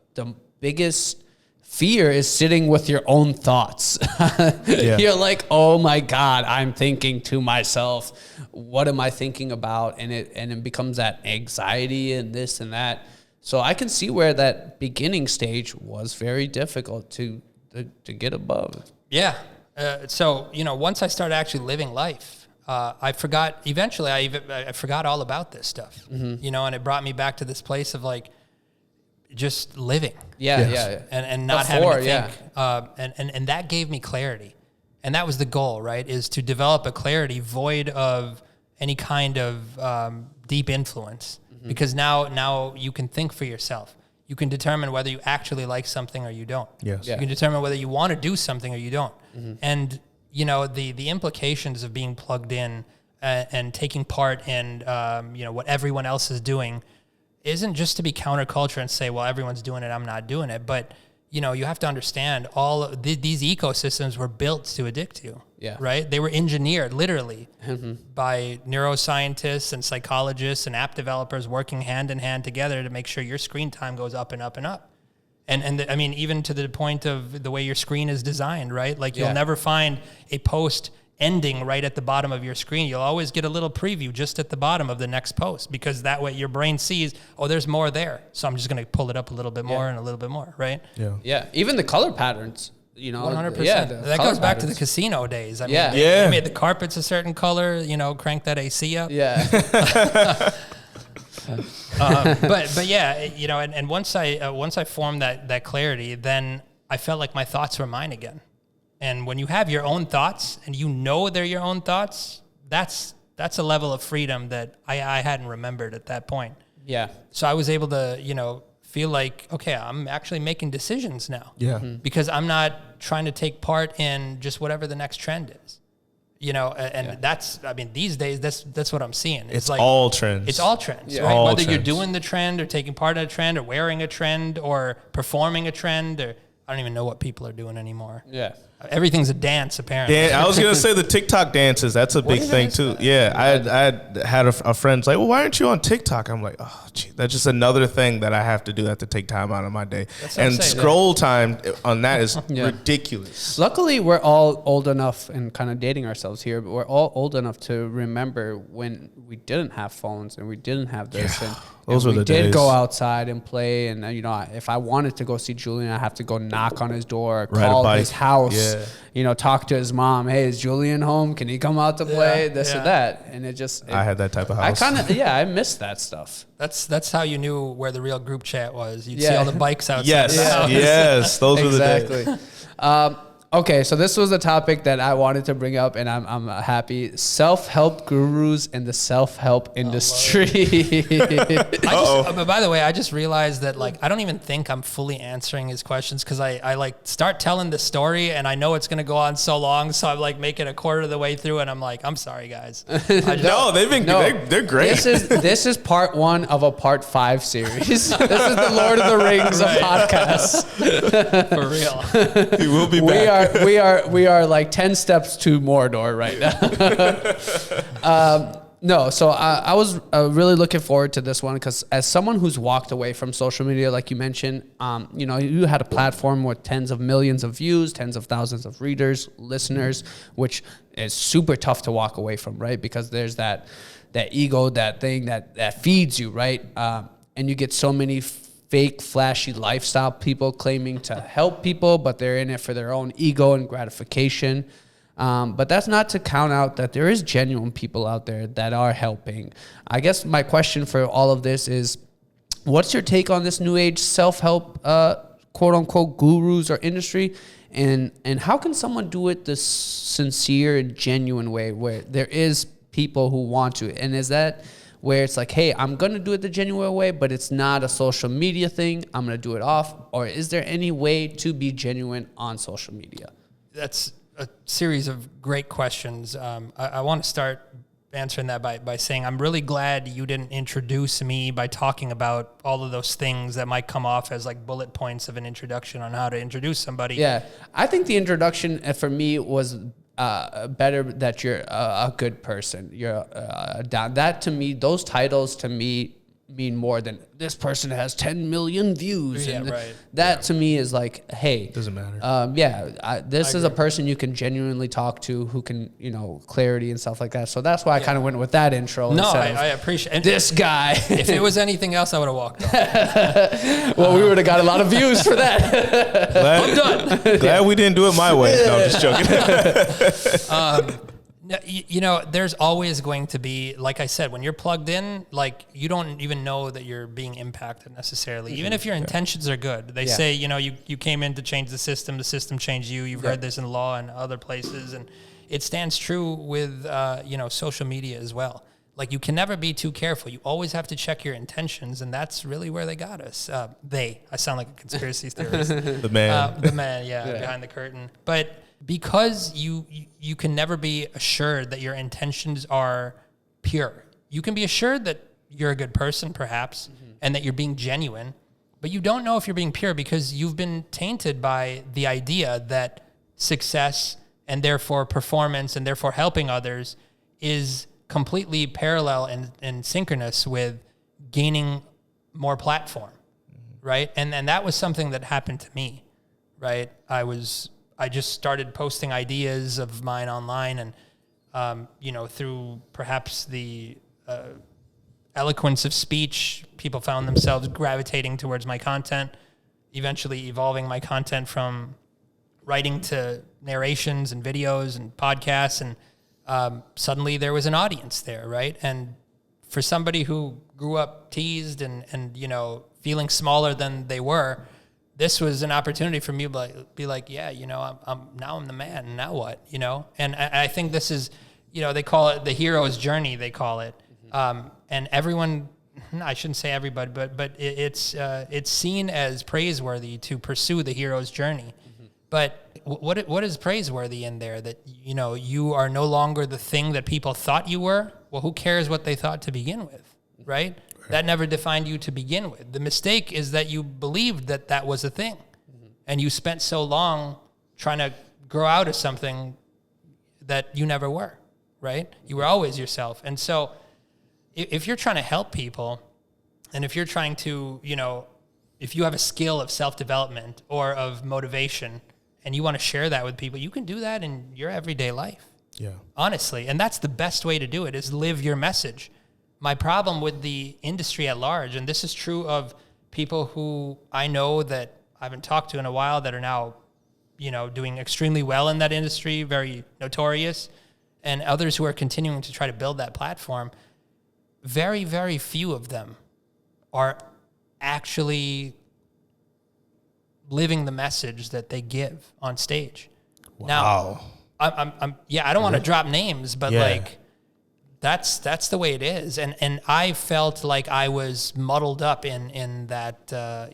S1: biggest fear is sitting with your own thoughts. You're like, oh my God, I'm thinking to myself, what am I thinking about? And it becomes that anxiety and this and that. So I can see where that beginning stage was very difficult to get above.
S2: Yeah. So, once I started actually living life, I forgot all about this stuff, and it brought me back to this place of like, just living. And not having to think. And that gave me clarity. And that was the goal, right? Is to develop a clarity void of any kind of deep influence. Mm-hmm. Because now you can think for yourself. You can determine whether you actually like something or you don't.
S3: Yes.
S2: You can determine whether you want to do something or you don't. Mm-hmm. And, the implications of being plugged in and taking part in, what everyone else is doing isn't just to be counterculture and say, well, everyone's doing it, I'm not doing it. But, you have to understand all of these ecosystems were built to addict you, right? They were engineered literally by neuroscientists and psychologists and app developers working hand in hand together to make sure your screen time goes up and up and up. And I mean, even to the point of the way your screen is designed, right? Like you'll never find a post ending right at the bottom of your screen. You'll always get a little preview just at the bottom of the next post, because that way your brain sees, oh, there's more there. So I'm just going to pull it up a little bit more and a little bit more, right?
S1: Yeah. Even the color patterns,
S2: 100%. That goes back to the casino days. I mean, they made the carpets a certain color, crank that AC up.
S1: Yeah.
S2: But yeah, and once I formed that clarity, then I felt like my thoughts were mine again. And when you have your own thoughts and they're your own thoughts, that's that's a level of freedom that I hadn't remembered at that point.
S1: Yeah.
S2: So I was able to, feel like, okay, I'm actually making decisions now.
S3: Yeah.
S2: Because I'm not trying to take part in just whatever the next trend is. That's, these days, that's what I'm seeing.
S3: It's like all trends.
S2: It's all trends,
S1: Yeah.
S2: right?
S3: All
S2: Whether you're
S3: trends.
S2: doing the trend or taking part in a trend or wearing a trend or performing a trend, or I don't even know what people are doing anymore.
S1: Yeah.
S2: Everything's a dance, apparently.
S3: I was gonna say the TikTok dances. That's a big thing too. Yeah, I had a friend's like, well, why aren't you on TikTok? I'm like, oh, gee, that's just another thing that I have to do. I have to take time out of my day,
S2: That's what I'm
S3: and
S2: saying.
S3: scroll time on that is
S1: Yeah.
S3: ridiculous.
S1: Luckily, we're all old enough, and kind of dating ourselves here, but we're all old enough to remember when we didn't have phones and we didn't have this.
S3: Yeah,
S1: and
S3: those
S1: and
S3: were
S1: we
S3: the
S1: did
S3: days.
S1: go outside and play. And, if I wanted to go see Julian, I have to go knock on his door,
S3: Ride a
S1: call
S3: bike.
S1: his house,
S3: Yeah.
S1: talk to his mom. Hey, is Julian home? Can he come out to play? This
S2: yeah.
S1: or that. And
S3: I had that type of
S1: I
S3: house.
S1: I missed that stuff.
S2: That's how you knew where the real group chat was. You'd see
S1: Yeah.
S2: all the bikes outside
S3: Yes,
S2: the house.
S3: yes, those were the days.
S1: Exactly. Okay, so this was a topic that I wanted to bring up, and I'm happy. Self-help gurus in the self-help industry.
S2: But by the way, I just realized that I don't even think I'm fully answering his questions because I start telling the story and I know it's gonna go on so long, so I'm making a quarter of the way through and I'm like, I'm sorry guys.
S3: No, they're great.
S1: This is part 1 of a part 5 series. This is the Lord of the Rings of podcasts.
S2: For real.
S3: He will be back.
S1: We are like 10 steps to Mordor right now. No, so I was really looking forward to this one because as someone who's walked away from social media, like you mentioned, you had a platform with tens of millions of views, tens of thousands of readers, listeners, which is super tough to walk away from, right? Because there's that ego, that thing that feeds you, right? And you get so many fake, flashy lifestyle people claiming to help people, but they're in it for their own ego and gratification. But that's not to count out that there is genuine people out there that are helping. I guess my question for all of this is, what's your take on this new age self-help, quote unquote, gurus or industry? And how can someone do it this sincere and genuine way where there is people who want to? And is that where it's like, hey, I'm going to do it the genuine way, but it's not a social media thing. I'm going to do it off. Or is there any way to be genuine on social media?
S2: That's a series of great questions. I want to start answering that by saying I'm really glad you didn't introduce me by talking about all of those things that might come off as bullet points of an introduction on how to introduce somebody.
S1: Yeah. I think the introduction for me was better that you're a good person. You're down. That to me, those titles to me mean more than this person has 10 million views.
S2: Yeah,
S1: and
S2: right.
S1: That to me is like, hey,
S3: Doesn't matter.
S1: This is a person you can genuinely talk to who can, clarity and stuff like that. So that's why I kind of went with that intro.
S2: No,
S1: instead of
S2: I appreciate
S1: this guy.
S2: If it was anything else, I would have walked off.
S1: Well, we would have got a lot of views for that.
S2: I'm done.
S3: Glad we didn't do it my way. No, I'm just joking.
S2: There's always going to be, like I said, when you're plugged in, you don't even know that you're being impacted necessarily. Even if your intentions are good. They say, you came in to change the system changed you. You've heard this in law and other places. And it stands true with, social media as well. You can never be too careful. You always have to check your intentions. And that's really where they got us. I sound like a conspiracy theorist.
S3: The man.
S2: Behind the curtain. But because you can never be assured that your intentions are pure. You can be assured that you're a good person, perhaps, and that you're being genuine, but you don't know if you're being pure because you've been tainted by the idea that success and therefore performance and therefore helping others is completely parallel and synchronous with gaining more platform, right? And that was something that happened to me, right? I just started posting ideas of mine online and, through perhaps the eloquence of speech, people found themselves gravitating towards my content, eventually evolving my content from writing to narrations and videos and podcasts. And suddenly there was an audience there, right? And for somebody who grew up teased and feeling smaller than they were, this was an opportunity for me to be like, yeah, I'm the man. Now what? And I think this is they call it the hero's journey, they call it. And everyone, I shouldn't say everybody, but it's seen as praiseworthy to pursue the hero's journey. But what is praiseworthy in there? That, you are no longer the thing that people thought you were? Well, who cares what they thought to begin with, right? That never defined you to begin with. The mistake is that you believed that was a thing. And you spent so long trying to grow out of something that you never were, right? You were always yourself. And so if you're trying to help people, and if you're trying to, if you have a skill of self-development or of motivation, and you want to share that with people, you can do that in your everyday life.
S3: Yeah.
S2: Honestly. And that's the best way to do it, is live your message. My problem with the industry at large, and this is true of people who I know that I haven't talked to in a while that are now, doing extremely well in that industry, very notorious, and others who are continuing to try to build that platform, very, very few of them are actually living the message that they give on stage.
S3: Wow.
S2: Now, I don't want to drop names, but that's the way it is. And I felt like I was muddled up in that,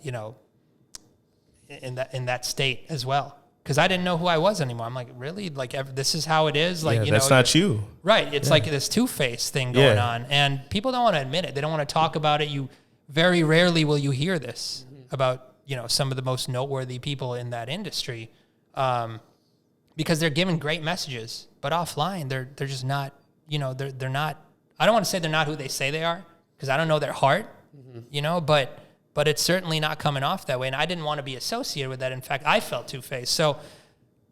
S2: in that state as well. Cause I didn't know who I was anymore. I'm like, really? Like, this is how it is? Like,
S3: that's not you.
S2: Right. It's like this two-faced thing going on, and people don't want to admit it. They don't want to talk about it. You very rarely will you hear this about, some of the most noteworthy people in that industry, because they're giving great messages, but offline, they're just not, they're not, I don't want to say they're not who they say they are, because I don't know their heart, but it's certainly not coming off that way. And I didn't want to be associated with that. In fact, I felt two-faced. So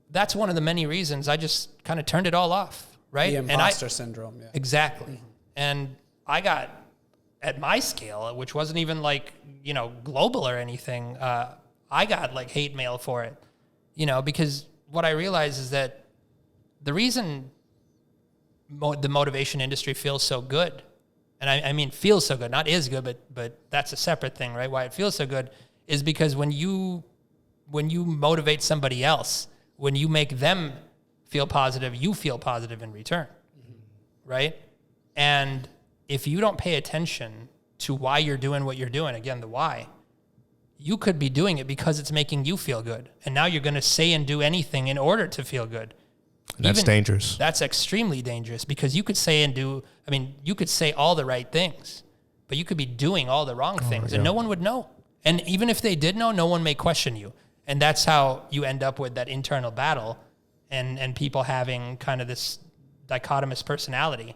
S2: that's one of the many reasons I just kind of turned it all off, right?
S1: The imposter syndrome. Yeah.
S2: Exactly. And I got, at my scale, which wasn't even like, global or anything, I got like hate mail for it, because what I realized is that the reason the motivation industry feels so good, and I mean feels so good, not is good, but that's a separate thing, right? Why it feels so good is because when you motivate somebody else, when you make them feel positive, you feel positive in return, right? And if you don't pay attention to why you're doing what you're doing, again, the why, you could be doing it because it's making you feel good. And now you're going to say and do anything in order to feel good.
S3: That's dangerous.
S2: That's extremely dangerous, because you could say and do, you could say all the right things, but you could be doing all the wrong things and no one would know. And even if they did know, no one may question you. And that's how you end up with that internal battle and people having kind of this dichotomous personality.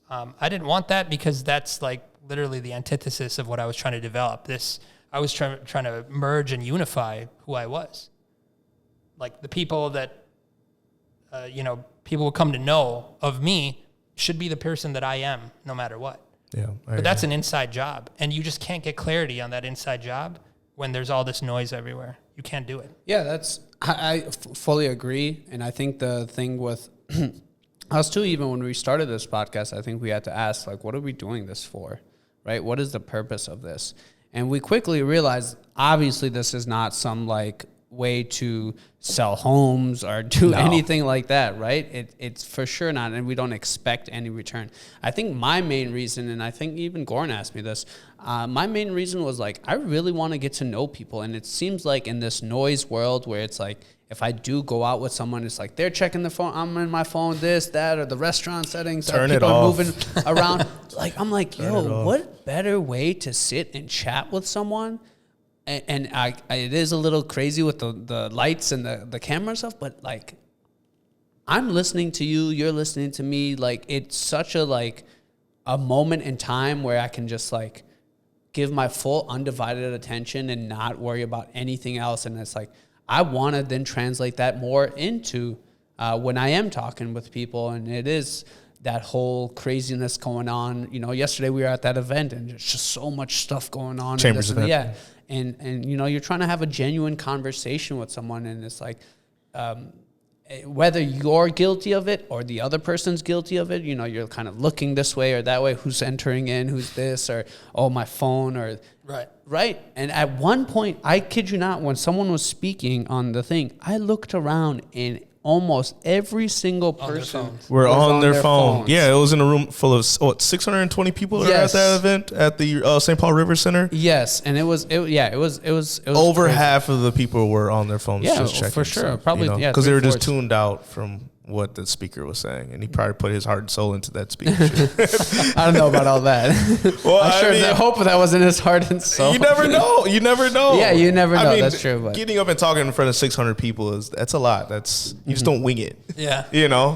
S2: I didn't want that, because that's like literally the antithesis of what I was trying to develop. I was trying to merge and unify who I was. Like the people that, people will come to know of me should be the person that I am, no matter what.
S3: Yeah.
S2: But that's an inside job. And you just can't get clarity on that inside job when there's all this noise everywhere. You can't do it.
S1: Yeah, I fully agree. And I think the thing with us too, even when we started this podcast, I think we had to ask, like, what are we doing this for, right? What is the purpose of this? And we quickly realized, obviously, this is not some like way to sell homes or do anything like that, right? It's for sure not, and we don't expect any return. I think my main reason, and I think even Goran asked me this, my main reason was like, I really want to get to know people. And it seems like in this noise world where it's like, if I do go out with someone, it's like they're checking the phone, I'm in my phone, this, that, or the restaurant settings,
S3: Turn
S1: people
S3: it
S1: are
S3: off.
S1: moving around. Like, I'm like, yo, what better way to sit and chat with someone? And it is a little crazy with the lights and the camera stuff, but like, I'm listening to you, you're listening to me. Like, it's such a moment in time where I can just like give my full undivided attention and not worry about anything else. And it's like, I want to then translate that more into when I am talking with people. And it is that whole craziness going on. Yesterday we were at that event and there's just so much stuff going on.
S3: Chambers event.
S1: Yeah. And you're trying to have a genuine conversation with someone, and it's like, whether you're guilty of it or the other person's guilty of it, you're kind of looking this way or that way, who's entering in, who's this, or, oh, my phone, or... Right. And at one point, I kid you not, when someone was speaking on the thing, I looked around and almost every single
S2: On their
S1: person
S2: phones.
S3: Were
S1: was
S3: on their phone.
S1: phones.
S3: Yeah, it was in a room full of 620 people that were at that event at the St. Paul River Center.
S1: Yes, and it was
S3: Over
S1: crazy.
S3: half of the people were on their phones.
S1: Yeah,
S3: just checking
S1: for sure.
S3: stuff,
S1: Probably, yeah,
S3: because they were just
S1: 3/4.
S3: tuned out from what the speaker was saying, and he probably put his heart and soul into that speech.
S1: I don't know about all that.
S3: Well,
S1: I hope that wasn't his heart and soul.
S3: You never know. You never know.
S1: Yeah, you never know. That's true, but-
S3: getting up and talking in front of 600 people that's a lot. You just don't wing it.
S2: Yeah.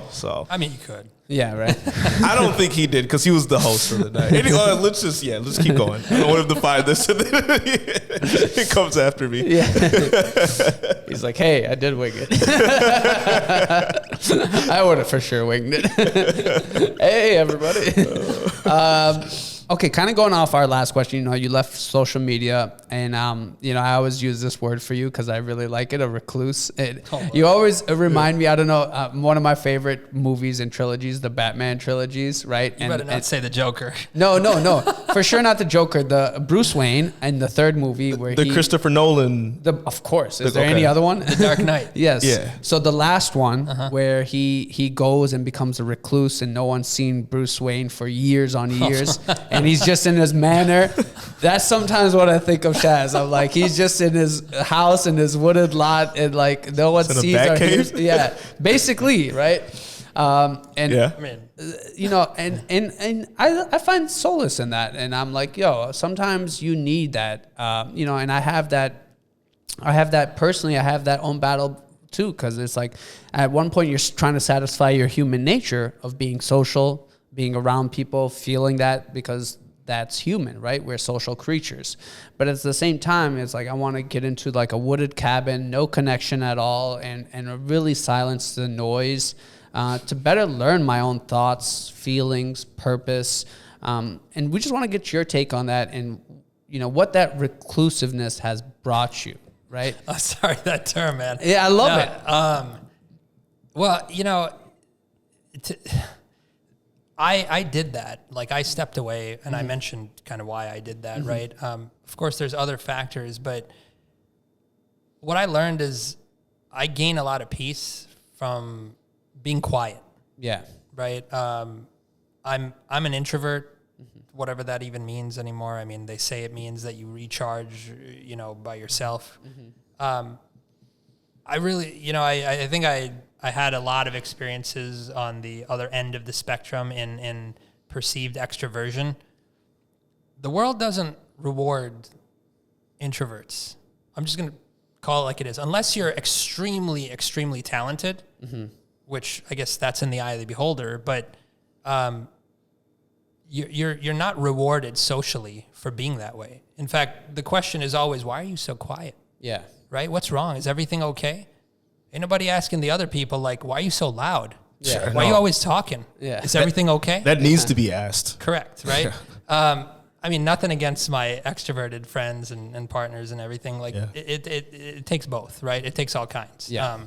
S3: So
S2: I mean, you could.
S1: Yeah, right.
S3: I don't think he did because he was the host for the night. Anyway, let's keep going. I don't want him to find this and then it comes after me.
S1: Yeah. He's like, hey, I did wing it. I would have for sure winged it. Hey, everybody. Okay, kind of going off our last question, you left social media, and I always use this word for you because I really like it, a recluse. You always remind me, I don't know, one of my favorite movies and trilogies, the Batman trilogies, right?
S2: You better not say the Joker.
S1: No, for sure not the Joker. The Bruce Wayne and the third movie where
S3: Christopher Nolan.
S1: Of course. Is there any other one?
S2: The Dark Knight.
S1: Yes.
S3: Yeah.
S1: So the last one where he goes and becomes a recluse and no one's seen Bruce Wayne for years on years and he's just in his manor. That's sometimes what I think of Shaz. I'm like, he's just in his house in his wooded lot and like no one sees or hears. Yeah. Basically, right? And
S3: Yeah.
S2: I mean,
S1: and I find solace in that, and I'm like, sometimes you need that, and I have that personally. I have that own battle too, because it's like at one point you're trying to satisfy your human nature of being social, being around people, feeling that because that's human, right? We're social creatures, but at the same time, it's like I want to get into like a wooded cabin, no connection at all, and really silence the noise. To better learn my own thoughts, feelings, purpose. And we just want to get your take on that and, what that reclusiveness has brought you, right?
S2: I'm sorry, that term, man.
S1: Yeah, I love it.
S2: Well, I did that. Like I stepped away and I mentioned kind of why I did that, right? Of course, there's other factors, but what I learned is I gain a lot of peace from being quiet.
S1: Yeah.
S2: Right. I'm an introvert, whatever that even means anymore. I mean, they say it means that you recharge, by yourself. I really, I think I had a lot of experiences on the other end of the spectrum in perceived extroversion. The world doesn't reward introverts. I'm just going to call it like it is. Unless you're extremely, extremely talented, which I guess that's in the eye of the beholder, but you're not rewarded socially for being that way. In fact, the question is always, why are you so quiet?
S1: Yeah.
S2: Right? What's wrong? Is everything okay? Ain't nobody asking the other people, like, why are you so loud?
S1: Yeah.
S2: Why are you always talking?
S1: Yeah.
S2: Is everything okay?
S3: That needs to be asked.
S2: Correct, right? I mean, nothing against my extroverted friends and partners and everything. Like, it takes both, right? It takes all kinds.
S1: Yeah.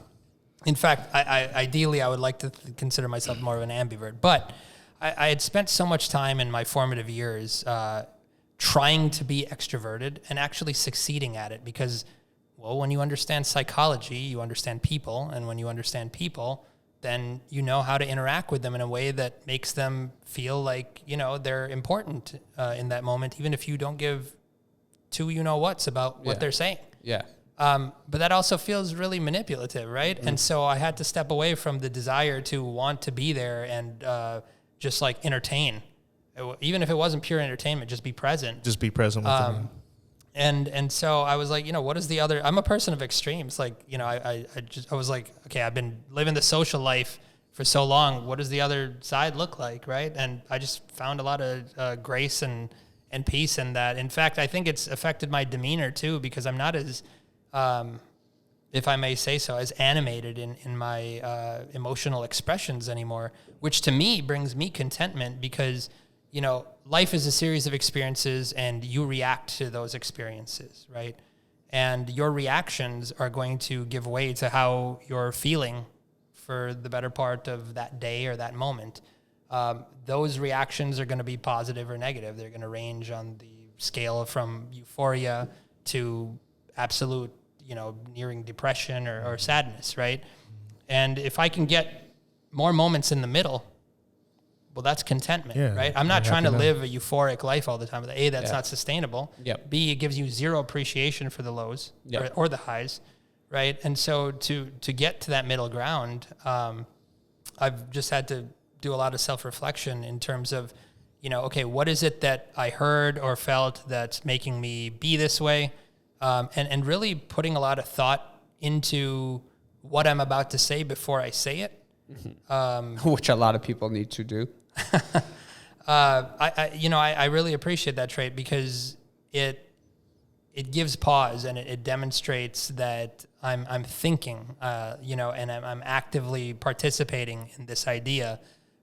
S2: In fact, ideally, I would like to consider myself more of an ambivert. But I had spent so much time in my formative years trying to be extroverted and actually succeeding at it because, well, when you understand psychology, you understand people. And when you understand people, then you know how to interact with them in a way that makes them feel like, they're important in that moment, even if you don't give two you-know-whats about what they're saying.
S1: Yeah.
S2: But that also feels really manipulative, right? And so I had to step away from the desire to want to be there and just like entertain. Even if it wasn't pure entertainment, just be present.
S3: Just be present with them.
S2: And so I was like, what is the other? I'm a person of extremes. Like, I was like, okay, I've been living the social life for so long. What does the other side look like, right? And I just found a lot of grace and peace in that. In fact, I think it's affected my demeanor too, because I'm not as, if I may say so, as animated in my emotional expressions anymore, which to me brings me contentment because, life is a series of experiences and you react to those experiences, right? And your reactions are going to give way to how you're feeling for the better part of that day or that moment. Those reactions are going to be positive or negative. They're going to range on the scale from euphoria to absolute, nearing depression or sadness, right? And if I can get more moments in the middle, well, that's contentment, right? I'm not trying to live a euphoric life all the time. A, that's not sustainable.
S1: Yep.
S2: B, it gives you zero appreciation for the lows or the highs, right? And so to get to that middle ground, I've just had to do a lot of self-reflection in terms of, okay, what is it that I heard or felt that's making me be this way? And really putting a lot of thought into what I'm about to say before I say it.
S1: Which a lot of people need to do.
S2: I really appreciate that trait because it gives pause and it demonstrates that I'm thinking, and I'm actively participating in this idea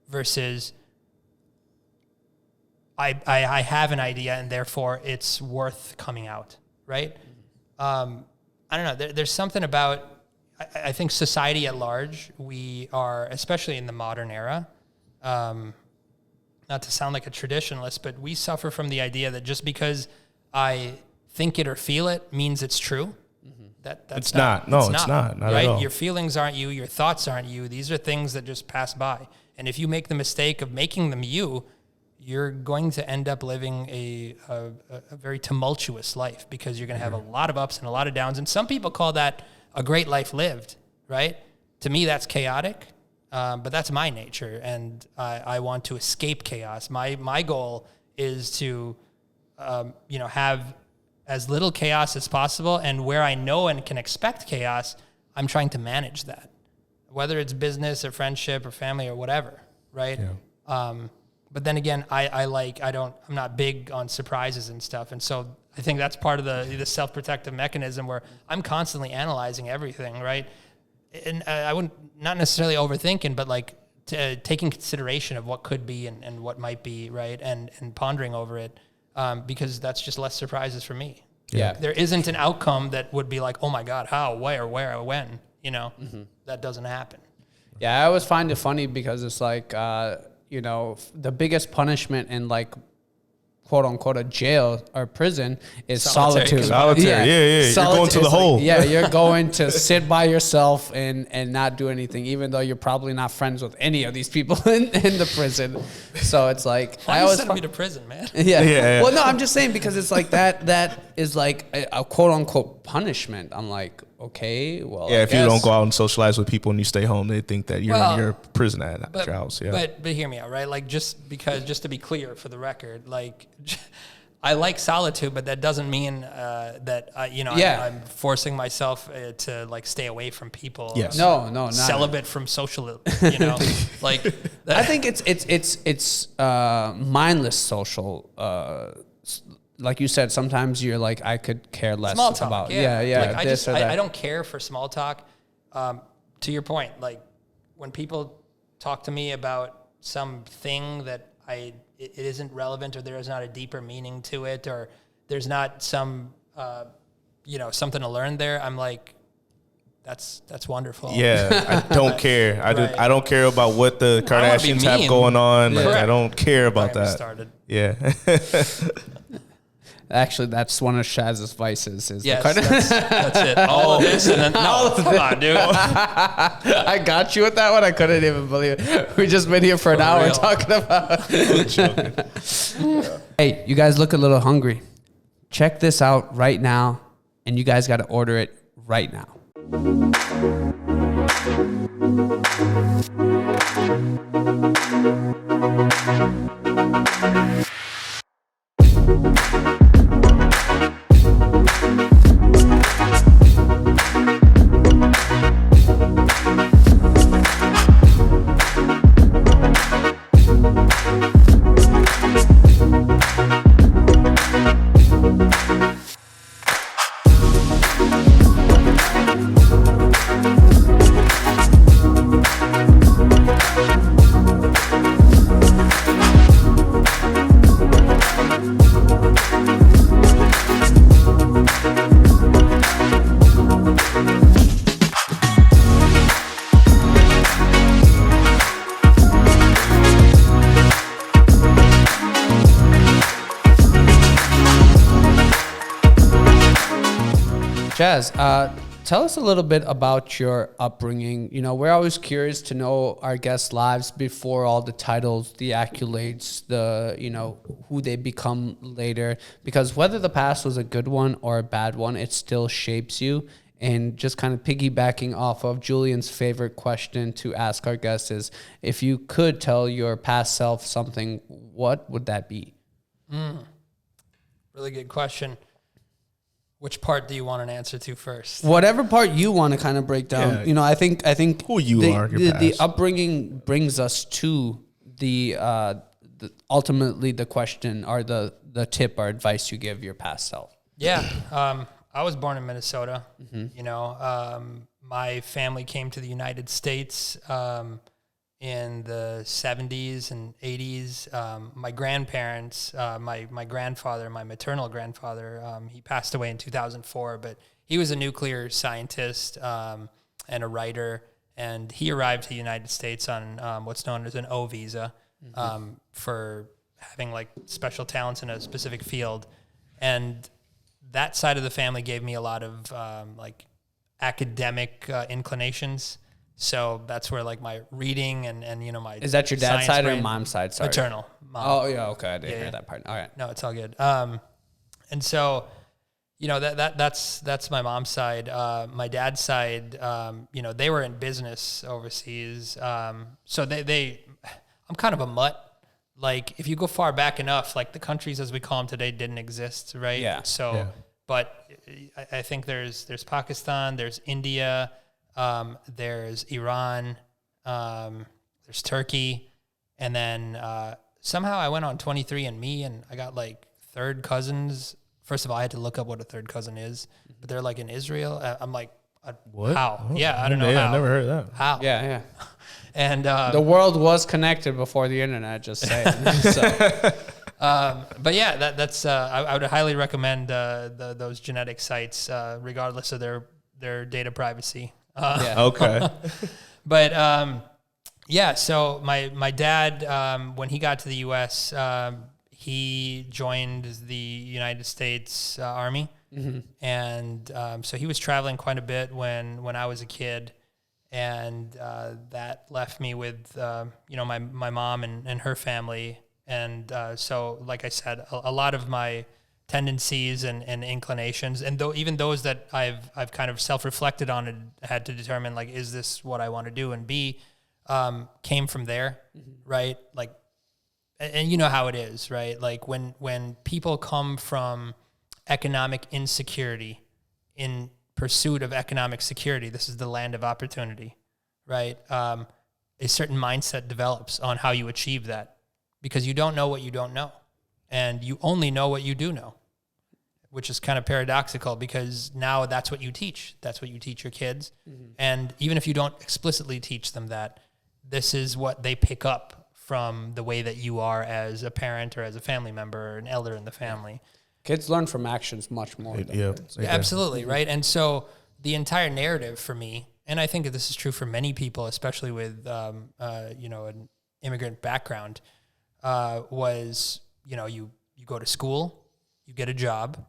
S2: versus I have an idea and therefore it's worth coming out, right? I don't know. There's something about, I think society at large, we are, especially in the modern era, not to sound like a traditionalist, but we suffer from the idea that just because I think it or feel it means it's true. That's not.
S3: No, it's not. Not
S2: right?
S3: at all.
S2: Your feelings aren't you. Your thoughts aren't you. These are things that just pass by. And if you make the mistake of making them you, you're going to end up living a very tumultuous life because you're going to have a lot of ups and a lot of downs. And some people call that a great life lived, right? To me, that's chaotic. But that's my nature, and I want to escape chaos. My goal is to, have as little chaos as possible, and where I know and can expect chaos, I'm trying to manage that, whether it's business or friendship or family or whatever, right? Yeah. But then again, I'm not big on surprises and stuff, and so I think that's part of the self-protective mechanism where I'm constantly analyzing everything, right? And I wouldn't, not necessarily overthinking, but like taking consideration of what could be and what might be, right? And pondering over it, because that's just less surprises for me.
S1: Yeah.
S2: There isn't an outcome that would be like, oh my God, how, where, when, that doesn't happen.
S1: Yeah, I always find it funny because it's like, the biggest punishment in like, quote unquote, a jail or prison is solitude.
S3: Solitary, yeah. You're going to the hole.
S1: Yeah, you're going to sit by yourself and not do anything, even though you're probably not friends with any of these people in the prison. So it's like,
S2: Why are you sending me to prison, man?
S1: Yeah. Well, no, I'm just saying because it's like that is like a quote unquote punishment. I'm like, okay, well,
S3: yeah. If you don't go out and socialize with people and you stay home, they think that you're in your prison at your house. Yeah.
S2: But hear me out, right? Like just to be clear for the record, like I like solitude, but that doesn't mean that I'm forcing myself to like stay away from people.
S3: Yes.
S1: No, not
S2: celibate from social. Like that.
S1: I think it's mindless social. Like you said, sometimes you're like, I could care less
S2: small talk,
S1: about.
S2: Yeah. Like
S1: I
S2: I don't care for small talk. To your point, like when people talk to me about something that it isn't relevant, or there is not a deeper meaning to it, or there's not some something to learn there, I'm like, that's wonderful.
S3: Yeah, I don't care. I don't care about what the Kardashians have going on. Like, I don't care about that.
S2: Started.
S3: Yeah.
S1: Actually, that's one of Shaz's vices.
S2: Yes, that's it. All of this and then come on, dude.
S1: I got you with that one. I couldn't even believe it. We just been here for an hour talking about. Hey, you guys look a little hungry. Check this out right now, and you guys got to order it right now. Shaz, Tell us a little bit about your upbringing. You know, we're always curious to know our guests' lives before all the titles, the accolades, who they become later. Because whether the past was a good one or a bad one, it still shapes you. And just kind of piggybacking off of Julian's favorite question to ask our guests is, if you could tell your past self something, what would that be?
S2: Really good question. Which part do you want an answer to first?
S1: Whatever part you want to kind of break down.
S3: Yeah.
S1: You know, I think
S3: Who you are, your
S1: the
S3: past.
S1: upbringing brings us to the ultimately the question or the tip or advice you give your past self.
S2: Yeah. I was born in Minnesota. You know, my family came to the United States in the 70s and 80s. My grandparents, my grandfather, my maternal grandfather, he passed away in 2004, but he was a nuclear scientist and a writer, and he arrived to the United States on what's known as an O visa for having like special talents in a specific field. And that side of the family gave me a lot of like academic inclinations. So that's where like my reading and you know, my
S1: Is that your dad's side
S2: brain,
S1: or mom's side? Sorry.
S2: Maternal. Mom.
S1: Oh yeah, okay. I didn't hear that part. All right.
S2: No, it's all good. And so, you know, that's my mom's side. My dad's side, you know, they were in business overseas. So I'm kind of a mutt. Like if you go far back enough, like the countries as we call them today didn't exist, right?
S1: Yeah.
S2: So,
S3: Yeah.
S2: but I think there's Pakistan, there's India, there's Iran, there's Turkey, and then somehow I went on 23andMe and I got like third cousins. First of all, I had to look up what a third cousin is, but they're like in Israel. I'm like,
S3: What?
S2: how?
S3: Oh,
S2: Yeah, I don't know
S3: yeah,
S2: how.
S3: I never heard of that.
S2: How?
S1: Yeah.
S2: And
S1: The world was connected before the internet, just saying. So,
S2: but yeah, that's I would highly recommend those genetic sites, regardless of their data privacy.
S3: Okay.
S2: But yeah, so my dad, when he got to the U.S., he joined the United States Army, and so he was traveling quite a bit when I was a kid, and that left me with you know, my mom and her family, and so like I said, a lot of my tendencies and inclinations, and even those that I've kind of self-reflected on and had to determine, like, is this what I want to do and be, came from there, right? Like, and you know how it is, right? Like when people come from economic insecurity in pursuit of economic security, this is the land of opportunity, right? A certain mindset develops on how you achieve that, because you don't know what you don't know, and you only know what you do know, which is kind of paradoxical, because now that's what you teach. That's what you teach your kids. And even if you don't explicitly teach them that, this is what they pick up from the way that you are as a parent or as a family member or an elder in the family.
S1: kids learn from actions much more.
S3: Yeah.
S2: Absolutely, right? And so the entire narrative for me, and I think that this is true for many people, especially with, you know, an immigrant background, was, you know, you go to school, you get a job,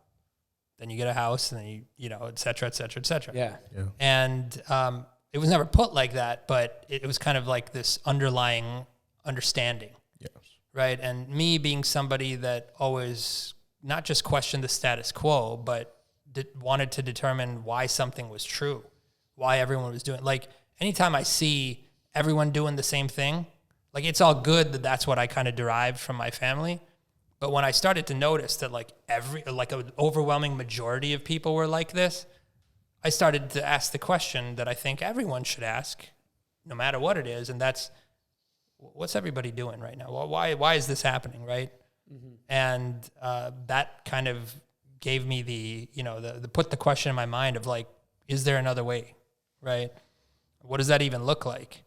S2: then you get a house, and then you know, et cetera, et cetera, et cetera.
S1: Yeah.
S2: And it was never put like that, but it was kind of like this underlying understanding.
S3: Yes.
S2: Right. And me being somebody that always not just questioned the status quo, but wanted to determine why something was true, why everyone was doing, like, anytime I see everyone doing the same thing, like, it's all good that that's what I kind of derived from my family. But when I started to notice that like an overwhelming majority of people were like this, I started to ask the question that I think everyone should ask, no matter what it is. And that's, what's everybody doing right now? Well, why is this happening? Right. And that kind of gave me the put the question in my mind of like, is there another way? Right. What does that even look like?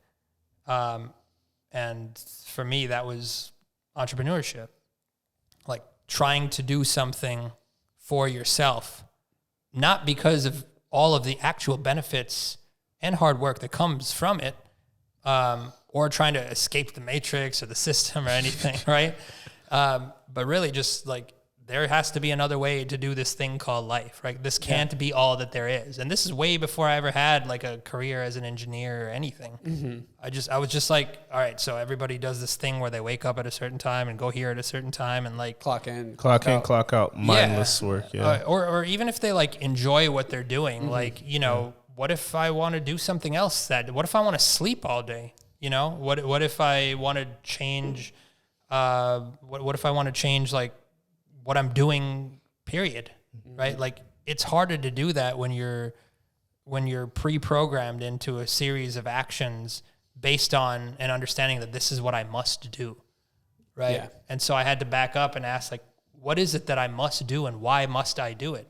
S2: And for me, that was entrepreneurship, like trying to do something for yourself, not because of all of the actual benefits and hard work that comes from it, or trying to escape the matrix or the system or anything, right? But really just like there has to be another way to do this thing called life, right? This can't be all that there is. And this is way before I ever had like a career as an engineer or anything. Mm-hmm. I was just like, all right, so everybody does this thing where they wake up at a certain time and go here at a certain time and like
S1: Clock in,
S3: clock out, mindless work. Yeah.
S2: Or even if they like enjoy what they're doing, like, you know, what if I want to do something else what if I want to sleep all day? You know, what if I want to change, what if I want to change like what I'm doing, period, right? Like it's harder to do that when you're pre-programmed into a series of actions based on an understanding that this is what I must do, right? Yeah. And so I had to back up and ask like, what is it that I must do and why must I do it?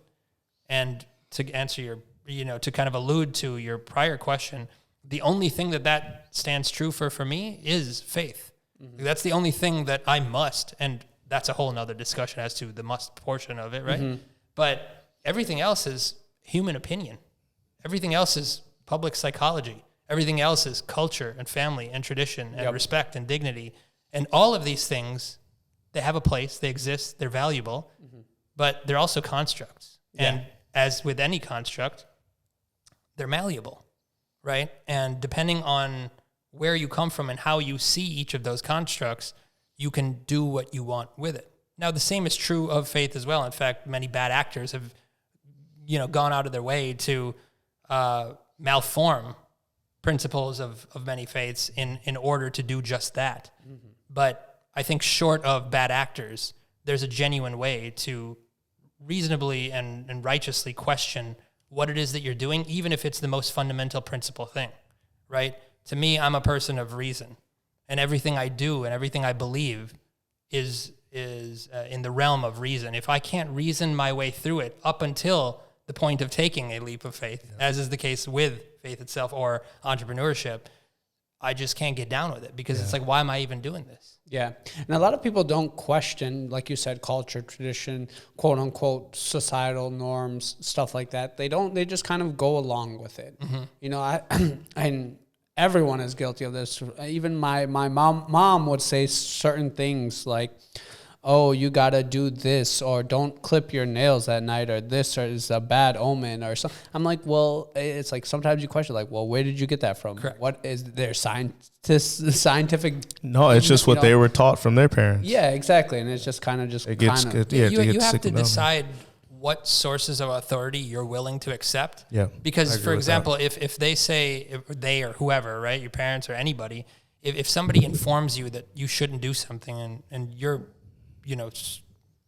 S2: And to answer to kind of allude to your prior question, the only thing that stands true for me is faith. Mm-hmm. That's the only thing that I must, and that's a whole nother discussion as to the must portion of it, right? Mm-hmm. But everything else is human opinion. Everything else is public psychology. Everything else is culture and family and tradition and respect and dignity. And all of these things, they have a place, they exist, they're valuable, but they're also constructs. Yeah. And as with any construct, they're malleable, right? And depending on where you come from and how you see each of those constructs, you can do what you want with it. Now, the same is true of faith as well. In fact, many bad actors have, gone out of their way to malform principles of many faiths in order to do just that. Mm-hmm. But I think short of bad actors, there's a genuine way to reasonably and righteously question what it is that you're doing, even if it's the most fundamental principle thing, right? To me, I'm a person of reason. And everything I do and everything I believe is in the realm of reason. If I can't reason my way through it up until the point of taking a leap of faith, as is the case with faith itself or entrepreneurship, I just can't get down with it because it's like, why am I even doing this?
S1: Yeah. And a lot of people don't question, like you said, culture, tradition, quote unquote, societal norms, stuff like that. They just kind of go along with it. Mm-hmm. And everyone is guilty of this. Even my mom would say certain things like, oh, you got to do this, or don't clip your nails at night, or this, or is a bad omen, or something. I'm like, well, it's like sometimes you question, like, well, where did you get that from?
S2: Correct.
S1: What is there scientific?
S3: No, it's just what they were taught from their parents.
S1: Yeah, exactly. And it's just kind of just
S2: you have to decide what sources of authority you're willing to accept. Yeah. Because, for example, if they say, if they or whoever, right, your parents or anybody, if somebody informs you that you shouldn't do something and you're,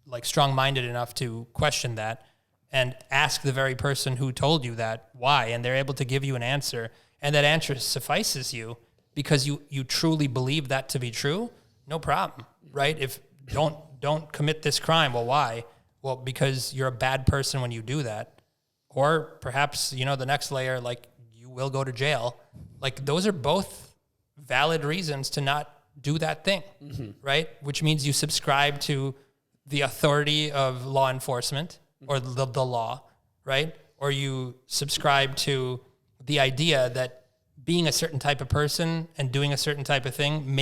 S2: like strong-minded enough to question that and ask the very person who told you that why, and they're able to give you an answer, and that answer suffices you because you truly believe that to be true, no problem, right? If don't commit this crime, well, why? Well, because you're a bad person when you do that. Or perhaps, the next layer, like you will go to jail. Like those are both valid reasons to not do that thing, right? Which means you subscribe to the authority of law enforcement or the law, right? Or you subscribe to the idea that being a certain type of person and doing a certain type of thing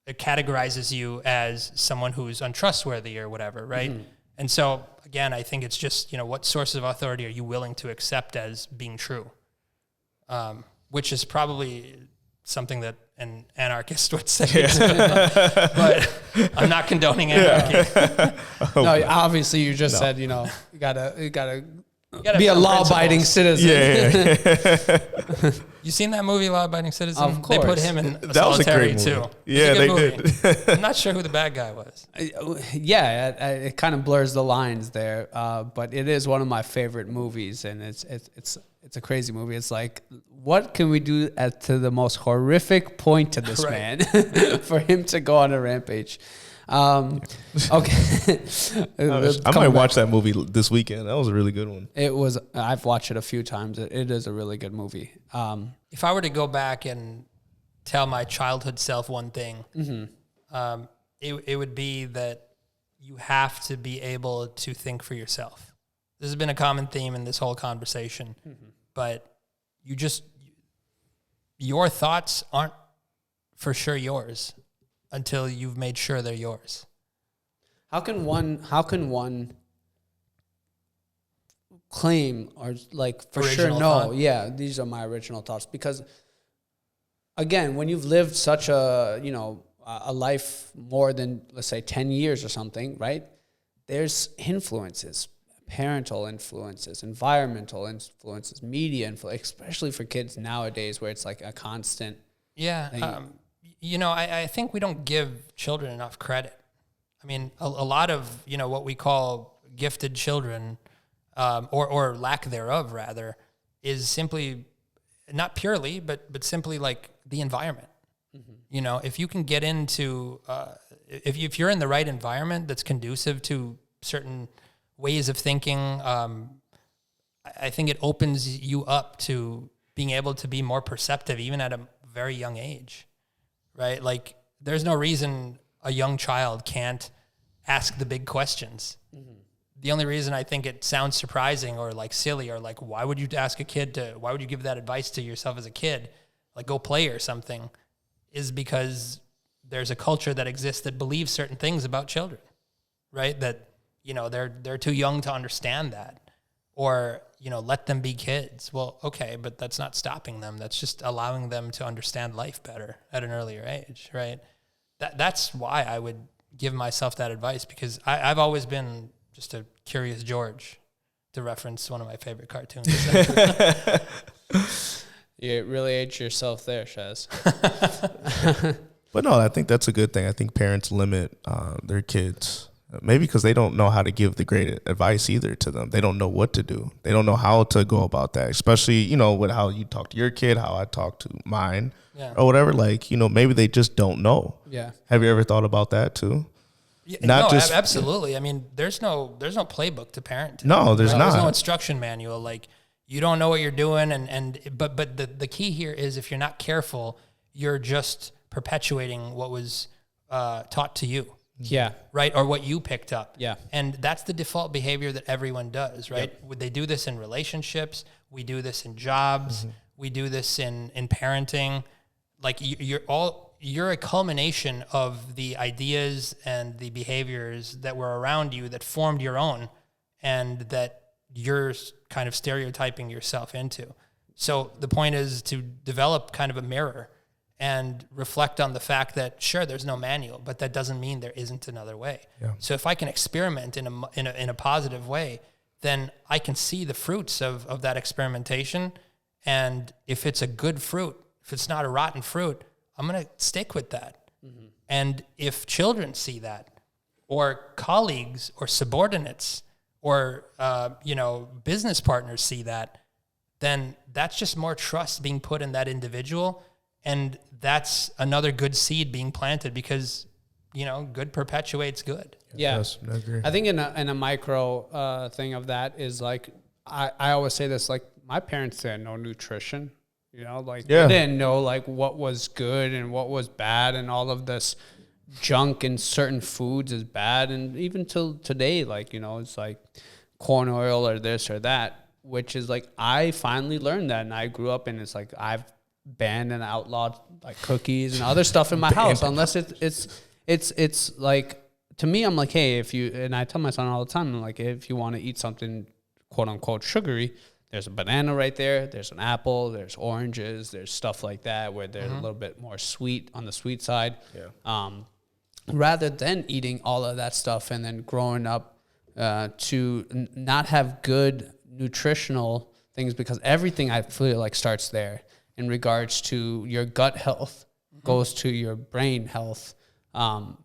S2: it categorizes you as someone who's untrustworthy or whatever, right? Mm-hmm. And so, again, I think it's just, what sources of authority are you willing to accept as being true? Which is probably something that an anarchist would say. Yeah. But I'm not condoning anarchy.
S1: No, obviously you just said, you gotta be a law-abiding citizen.
S3: Yeah.
S2: You seen that movie, Law-Abiding Citizen?
S1: Of course.
S2: They put him in
S3: that
S2: solitary
S3: was a great movie.
S2: too.
S3: Yeah, they did.
S2: I'm not sure who the bad guy was.
S1: Yeah, it kind of blurs the lines there, but it is one of my favorite movies, and it's a crazy movie. It's like, what can we do to the most horrific point to this man for him to go on a rampage? Okay.
S3: I might watch that movie this weekend. That was a really good one.
S1: I've watched it a few times. It is a really good movie.
S2: If I were to go back and tell my childhood self one thing, it would be that you have to be able to think for yourself. This has been a common theme in this whole conversation, but your thoughts aren't for sure yours until you've made sure they're yours.
S1: How can one claim or like for
S2: Original
S1: sure no,
S2: thought?
S1: yeah, these are my original thoughts because again, when you've lived such a, a life more than let's say 10 years or something, right? There's influences, parental influences, environmental influences, media influence, especially for kids nowadays where it's like a constant
S2: Yeah.
S1: thing.
S2: I think we don't give children enough credit. I mean, a lot of, what we call gifted children, or lack thereof rather, is simply not purely, but simply like the environment. Mm-hmm. If you can get into, if you're in the right environment that's conducive to certain ways of thinking, I think it opens you up to being able to be more perceptive, even at a very young age, right? Like, there's no reason a young child can't ask the big questions. Mm-hmm. The only reason I think it sounds surprising or like silly or like, why would you give that advice to yourself as a kid? Like, go play or something, is because there's a culture that exists that believes certain things about children, right? That, they're too young to understand that, or, let them be kids. Well, okay, but that's not stopping them. That's just allowing them to understand life better at an earlier age, right? That's why I would give myself that advice, because I've always been just a curious George, to reference one of my favorite cartoons.
S1: You really ate yourself there, Shaz.
S3: But no, I think that's a good thing. I think parents limit their kids. Maybe because they don't know how to give the great advice either to them. They don't know what to do. They don't know how to go about that, especially, with how you talk to your kid, how I talk to mine, or whatever. Like, maybe they just don't know.
S1: Yeah.
S3: Have you ever thought about that too?
S2: Yeah, absolutely. I mean, there's no playbook to parenting.
S3: No, there's not.
S2: There's no instruction manual. Like, you don't know what you're doing. But the key here is, if you're not careful, you're just perpetuating what was taught to you.
S1: Yeah.
S2: Right. Or what you picked up.
S1: Yeah.
S2: And that's the default behavior that everyone does, right? Yep. They do this in relationships. We do this in jobs. Mm-hmm. We do this in parenting. Like, you're a culmination of the ideas and the behaviors that were around you that formed your own, and that you're kind of stereotyping yourself into. So the point is to develop kind of a mirror and reflect on the fact that, sure, there's no manual, but that doesn't mean there isn't another way. Yeah. So if I can experiment in a positive way, then I can see the fruits of that experimentation. And if it's a good fruit, if it's not a rotten fruit, I'm going to stick with that. Mm-hmm. And if children see that, or colleagues or subordinates or, business partners see that, then that's just more trust being put in that individual. And that's another good seed being planted, because, good perpetuates good.
S1: Yeah.
S3: Yes, I agree.
S1: I think in a micro thing of that is like, I always say this, like, my parents didn't know nutrition, they didn't know like what was good and what was bad, and all of this junk in certain foods is bad. And even till today, like, it's like corn oil or this or that, which is like, I finally learned that, and I grew up and it's like, I've banned and outlawed like cookies and other stuff in my house, unless it's like, to me, I'm like, hey, and I tell my son all the time, I'm like, if you want to eat something quote unquote sugary, there's a banana right there, there's an apple, there's oranges, there's stuff like that where they're a little bit more sweet on the sweet side. Yeah. Rather than eating all of that stuff and then growing up to not have good nutritional things, because everything I feel like starts there. In regards to your gut health, goes to your brain health. And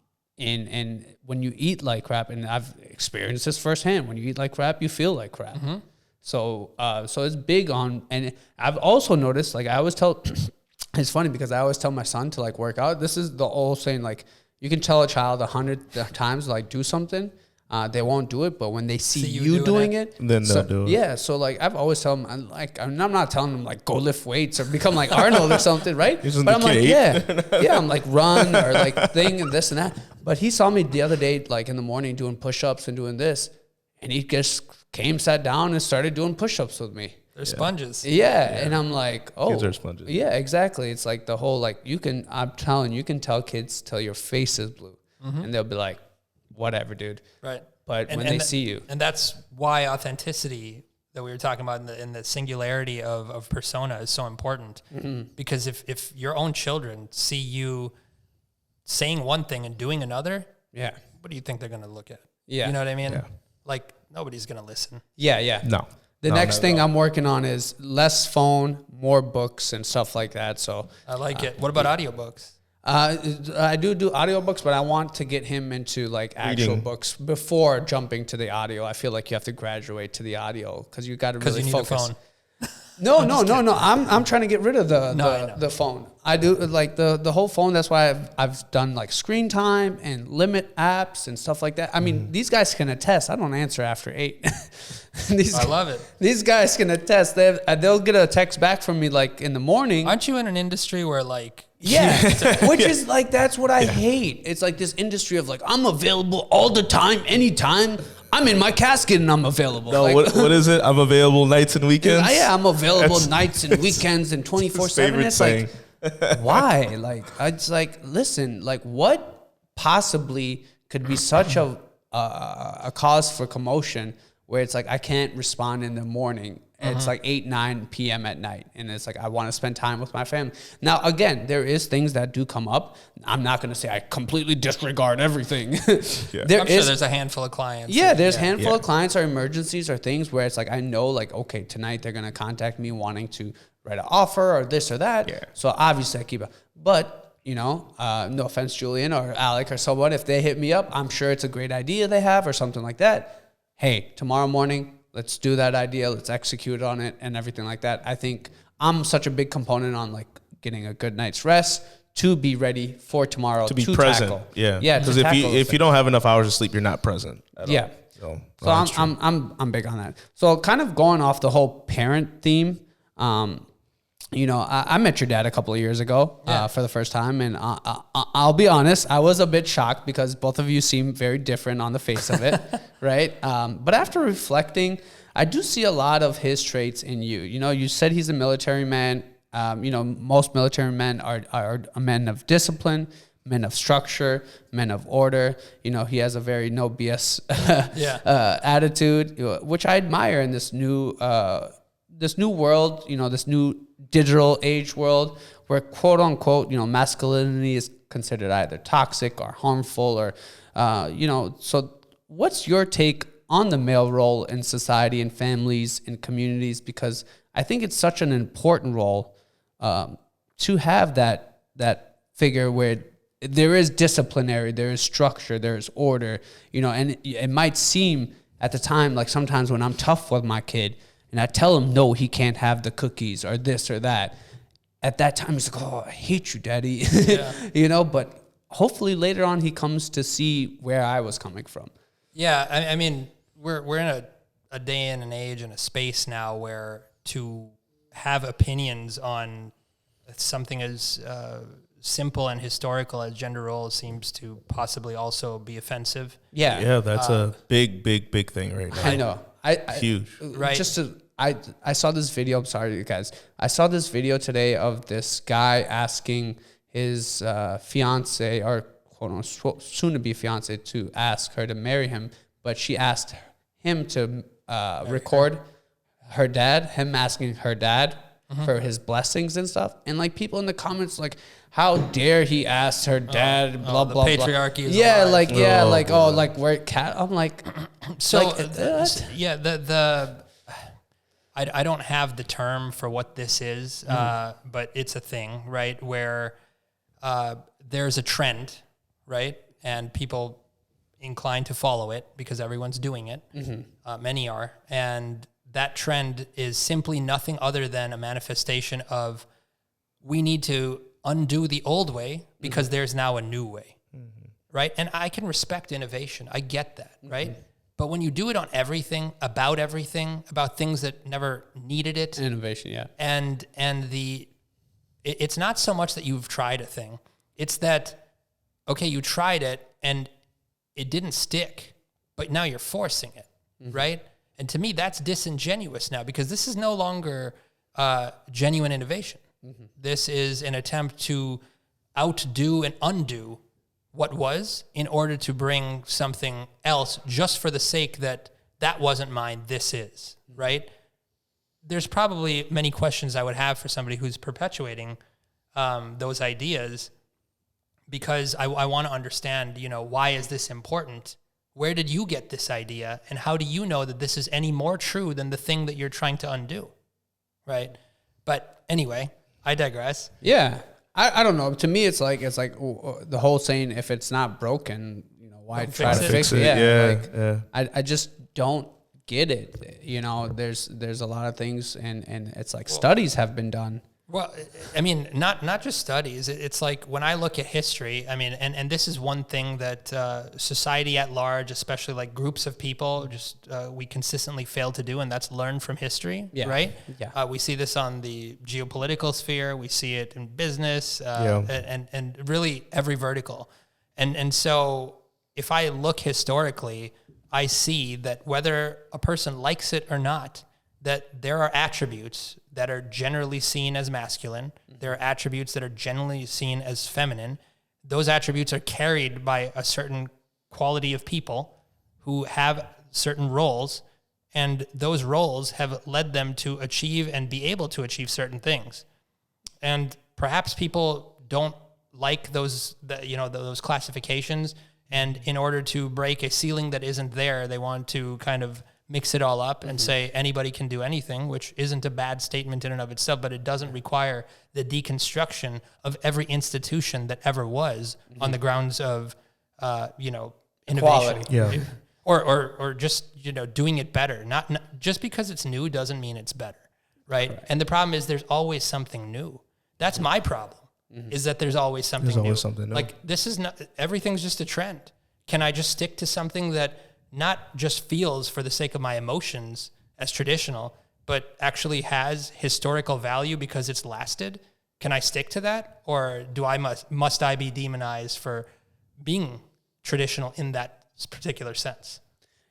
S1: when you eat like crap, and I've experienced this firsthand, when you eat like crap, you feel like crap. Mm-hmm. So it's big on, and I've also noticed, like, I always tell, it's funny because I always tell my son to like work out. This is the old saying, like, you can tell a child 100 times, like, do something. They won't do it, but when they see you doing it,
S3: then they'll do it.
S1: Yeah, so like I've always tell them, I'm not telling them like go lift weights or become like Arnold or something, right? But I'm like, I'm like run or like thing and this and that. But he saw me the other day, like in the morning, doing push-ups and doing this, and he just came, sat down, and started doing push-ups with me.
S2: They're sponges.
S1: Yeah, and I'm like, oh,
S3: kids are sponges.
S1: Yeah, exactly. It's like the whole like you can tell kids till your face is blue, and they'll be like, whatever, dude.
S2: Right.
S1: But when they see you.
S2: And that's why authenticity that we were talking about in the singularity of persona is so important. Because if your own children see you saying one thing and doing another, what do you think they're going to look at?
S1: Yeah.
S2: You know what I mean?
S3: Yeah.
S2: Like, nobody's going to listen.
S1: Yeah.
S3: No.
S1: The next thing I'm working on is less phone, more books and stuff like that. So
S2: I like it. What about audiobooks?
S1: I do audiobooks, but I want to get him into like actual
S3: Reading.
S1: books before jumping to the audio. I feel like you have to graduate to the audio because you got to really
S2: You need
S1: focus.
S2: a phone.
S1: No. I'm trying to get rid of the phone. I do like the whole phone. That's why I've done like screen time and limit apps and stuff like that. I mean, these guys can attest. I don't answer after 8.
S2: I love it.
S1: These guys can attest. They'll get a text back from me like in the morning.
S2: Aren't you in an industry where like...
S1: Yeah, which is like, that's what I hate. It's like this industry of like, I'm available all the time, anytime. I'm in my casket and I'm available.
S3: No,
S1: like,
S3: what is it? I'm available nights and weekends?
S1: Yeah, I'm available nights and weekends and 24/7. It's
S3: saying.
S1: like, why? Like, it's like, listen, like what possibly could be such a cause for commotion where it's like, I can't respond in the morning. It's like 8, 9 p.m. at night. And it's like, I want to spend time with my family. Now, again, there is things that do come up. I'm not going to say I completely disregard everything.
S2: I'm sure there's a handful of clients.
S1: Yeah, there's a handful of clients or emergencies or things where it's like, I know like, okay, tonight they're going to contact me wanting to write an offer or this or that.
S3: Yeah.
S1: So obviously I keep it. But, you know, no offense, Julian or Alec or someone, if they hit me up, I'm sure it's a great idea they have or something like that. Hey, tomorrow morning, let's do that idea. Let's execute on it and everything like that. I think I'm such a big component on like getting a good night's rest to be ready for tomorrow.
S3: To be present.
S1: Tackle.
S3: Yeah.
S1: Yeah.
S3: Because if you don't have enough hours of sleep, you're not present at all.
S1: So I'm big on that. So kind of going off the whole parent theme, you know, I met your dad a couple of years ago for the first time. And I'll be honest, I was a bit shocked because both of you seem very different on the face of it, right? But after reflecting, I do see a lot of his traits in you. You know, you said he's a military man. You know, most military men are men of discipline, men of structure, men of order. You know, he has a very no BS attitude, which I admire in this new world, you know, this new digital age world where quote unquote, you know, masculinity is considered either toxic or harmful or, you know, so what's your take on the male role in society and families and communities? Because I think it's such an important role to have that figure where there is disciplinary, there is structure, there is order, you know, and it might seem at the time like sometimes when I'm tough with my kid, and I tell him, no, he can't have the cookies or this or that. At that time, he's like, oh, I hate you, daddy. You know, but hopefully later on he comes to see where I was coming from.
S2: Yeah, I mean, we're in a day and an age and a space now where to have opinions on something as simple and historical as gender roles seems to possibly also be offensive.
S1: Yeah,
S3: that's a big thing right now.
S1: I know.
S3: Huge.
S2: Right.
S1: I saw this video. I'm sorry, you guys. I saw this video today of this guy asking his fiance or soon to be fiance to ask her to marry him, but she asked him to record him asking her dad for his blessings and stuff. And like people in the comments, like, how dare he ask her dad? Blah blah blah.
S2: Patriarchy is
S1: alive.
S2: alive.
S1: Like where cat? I'm like,
S2: so
S1: like,
S2: I don't have the term for what this is, but it's a thing, right? Where there's a trend, right? And people inclined to follow it because everyone's doing it. Many are. And that trend is simply nothing other than a manifestation of we need to undo the old way because there's now a new way, right? And I can respect innovation. I get that, right? But when you do it on everything, about things that never needed it.
S1: Innovation, yeah.
S2: And it's not so much that you've tried a thing. It's that, okay, you tried it and it didn't stick, but now you're forcing it, right? And to me, that's disingenuous now because this is no longer genuine innovation. This is an attempt to outdo and undo what was in order to bring something else just for the sake that wasn't mine, this is, right? There's probably many questions I would have for somebody who's perpetuating those ideas, because I want to understand, why is this important? Where did you get this idea? And how do you know that this is any more true than the thing that you're trying to undo, right? But anyway, I digress.
S1: Yeah. I don't know. To me, it's like the whole saying, if it's not broken, why try to fix it? Yeah. I just don't get it. There's a lot of things, and it's like studies have been done.
S2: Well, I mean, not just studies. It's like when I look at history, I mean, and this is one thing that society at large, especially like groups of people, just we consistently fail to do, and that's learn from history, right? Yeah. We see this on the geopolitical sphere. We see it in business, and really every vertical. And so if I look historically, I see that whether a person likes it or not, that there are attributes that are generally seen as masculine. There are attributes that are generally seen as feminine. Those attributes are carried by a certain quality of people who have certain roles, and those roles have led them to achieve and be able to achieve certain things. And perhaps people don't like those classifications, and in order to break a ceiling that isn't there, they want to kind of mix it all up and say anybody can do anything, which isn't a bad statement in and of itself, but it doesn't require the deconstruction of every institution that ever was on the grounds of, innovation.
S1: Quality.
S3: Yeah.
S2: Or just, doing it better. Not just because it's new doesn't mean it's better, right? And the problem is there's always something new. That's my problem, is that there's always something new.
S3: There's always something new.
S2: Like, this is not, everything's just a trend. Can I just stick to something that not just feels for the sake of my emotions as traditional, but actually has historical value because it's lasted? Can I stick to that? Or must I be demonized for being traditional in that particular sense?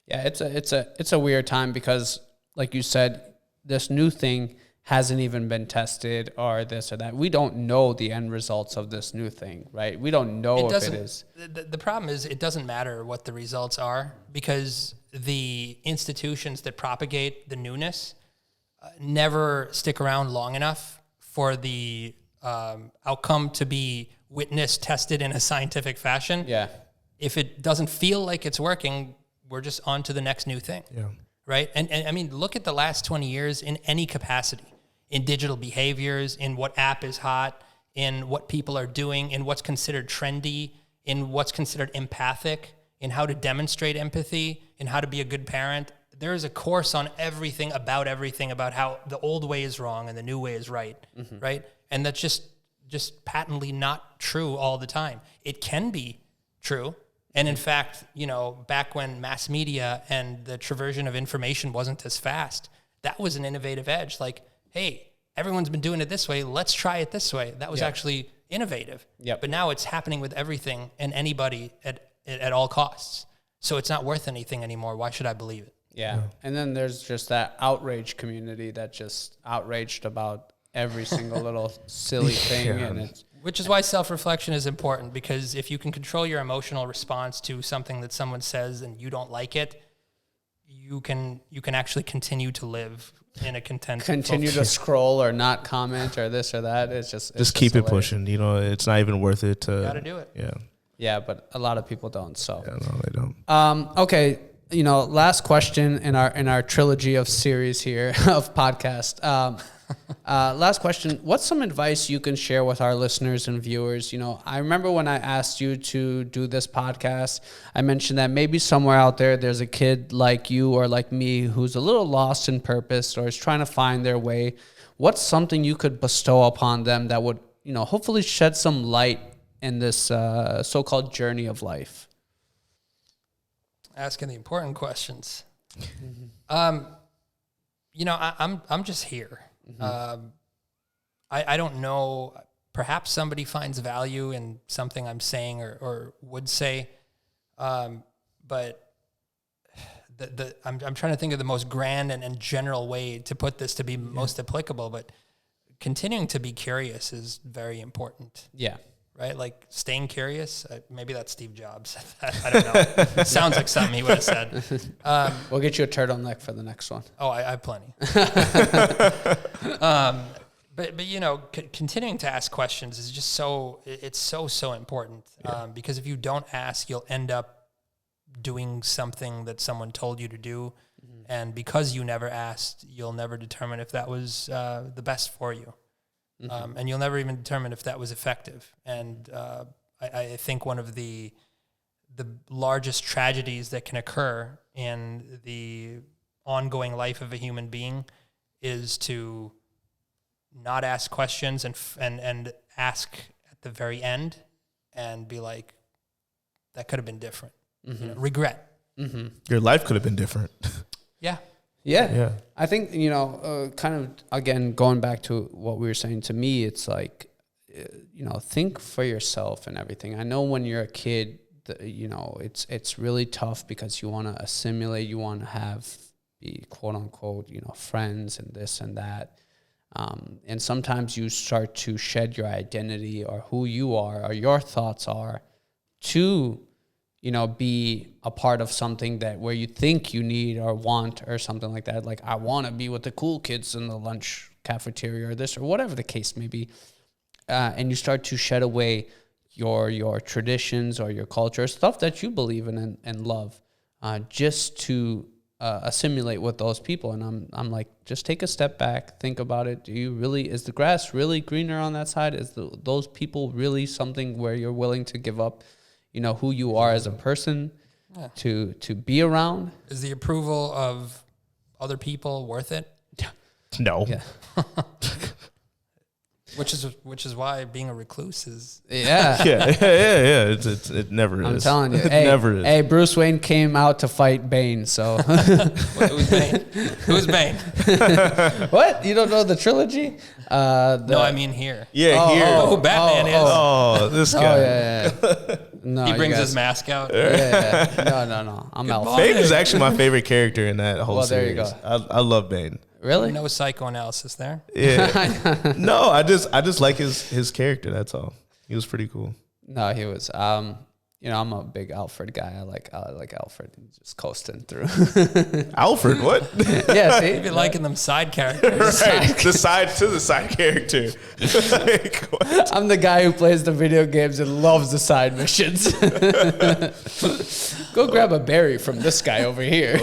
S1: Yeah, it's a weird time because, like you said, this new thing hasn't even been tested or this or that. We don't know the end results of this new thing, right? We don't know if it is.
S2: The problem is it doesn't matter what the results are, because the institutions that propagate the newness never stick around long enough for the outcome to be witnessed, tested in a scientific fashion.
S1: Yeah.
S2: If it doesn't feel like it's working, we're just on to the next new thing.
S3: Yeah.
S2: Right? And I mean, look at the last 20 years in any capacity. In digital behaviors, in what app is hot, in what people are doing, in what's considered trendy, in what's considered empathic, in how to demonstrate empathy, in how to be a good parent. There is a course on everything about how the old way is wrong and the new way is right, right? And that's just patently not true all the time. It can be true. And in fact, back when mass media and the traversion of information wasn't as fast, that was an innovative edge. Like, hey, everyone's been doing it this way. Let's try it this way. That was actually innovative.
S1: Yep.
S2: But now it's happening with everything and anybody at all costs. So it's not worth anything anymore. Why should I believe it?
S1: Yeah. And then there's just that outrage community that just outraged about every single little silly thing. And it's,
S2: which is why self-reflection is important, because if you can control your emotional response to something that someone says and you don't like it, you can actually continue to live in a content.
S1: Continue to scroll or not comment or this or that. It's just
S3: keep it pushing. It's not even worth it to.
S2: You gotta do it.
S3: Yeah.
S1: Yeah, but a lot of people don't. So
S3: yeah, no, they don't.
S1: Okay. Last question in our trilogy of series here of podcast. Last question. What's some advice you can share with our listeners and viewers? I remember when I asked you to do this podcast, I mentioned that maybe somewhere out there, there's a kid like you or like me who's a little lost in purpose or is trying to find their way. What's something you could bestow upon them that would, hopefully shed some light in this so-called journey of life?
S2: Asking the important questions. I'm just here. I don't know. Perhaps somebody finds value in something I'm saying or would say, but I'm trying to think of the most grand and general way to put this to be most applicable. But continuing to be curious is very important.
S1: Yeah.
S2: right? Like staying curious. Maybe that's Steve Jobs. I don't know. It sounds like something he would have said.
S1: We'll get you a turtleneck for the next one.
S2: Oh, I have plenty. But you know, continuing to ask questions is just it's so important. Because if you don't ask, you'll end up doing something that someone told you to do. And because you never asked, you'll never determine if that was the best for you. And you'll never even determine if that was effective. And I think one of the largest tragedies that can occur in the ongoing life of a human being is to not ask questions and ask at the very end and be like, that could have been different. You know, regret.
S3: Your life could have been different.
S1: Yeah. I think, you know, kind of, again, going back to what we were saying, to me, it's like, you know, think for yourself and everything. I know when you're a kid, you know, it's really tough because you want to assimilate, you want to be quote unquote, you know, friends and this and that. And sometimes you start to shed your identity or who you are or your thoughts are to, you know, be a part of something that where you think you need or want or something like that. Like, I want to be with the cool kids in the lunch cafeteria or this or whatever the case may be. And you start to shed away your traditions or your culture, stuff that you believe in and love, just to assimilate with those people. And I'm like, just take a step back, think about it. Is the grass really greener on that side? Is those people really something where you're willing to give up, you know, who you are as a person to be around?
S2: Is the approval of other people worth it?
S3: No.
S1: Yeah.
S2: Which is why being a recluse is.
S1: Yeah.
S3: Yeah. It never is.
S1: I'm telling you.
S3: It
S1: Hey,
S3: never is.
S1: Hey, Bruce Wayne came out to fight Bane, so.
S2: Who's Bane? Who's Bane?
S1: What? You don't know the trilogy?
S2: No, I mean here.
S3: Yeah, here.
S2: Oh, who Batman is.
S3: Oh, this guy.
S1: Oh, yeah. No,
S2: He
S1: you
S2: brings
S1: guys-
S2: his mask out.
S1: Yeah. No. I'm Alpha.
S3: Bane is actually my favorite character in that whole
S1: Well, there
S3: series.
S1: you go.
S3: I love Bane.
S1: Really?
S2: No psychoanalysis there.
S3: Yeah. No, I just like his character. That's all. He was pretty cool.
S1: No, he was. You know, I'm a big Alfred guy. I like Alfred. He's just coasting through.
S3: Alfred, what?
S1: Yeah, see?
S2: You've been liking them side characters.
S3: Right, the side character. Like, what?
S1: I'm the guy who plays the video games and loves the side missions. Go grab a berry from this guy over here.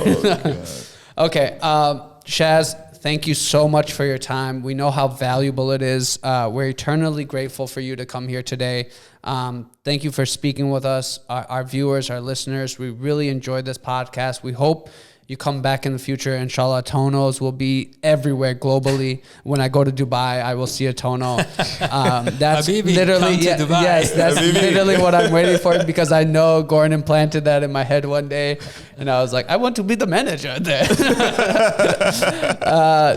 S1: Okay, Shaz, thank you so much for your time. We know how valuable it is. We're eternally grateful for you to come here today. Thank you for speaking with us, our viewers, our listeners. We really enjoyed this podcast. We hope you come back in the future. Inshallah, Tonos will be everywhere globally. When I go to Dubai, I will see a Tono. That's
S2: Habibi,
S1: literally,
S2: come to Dubai.
S1: yes, that's literally what I'm waiting for, because I know Gordon planted that in my head one day, and I was like, I want to be the manager there.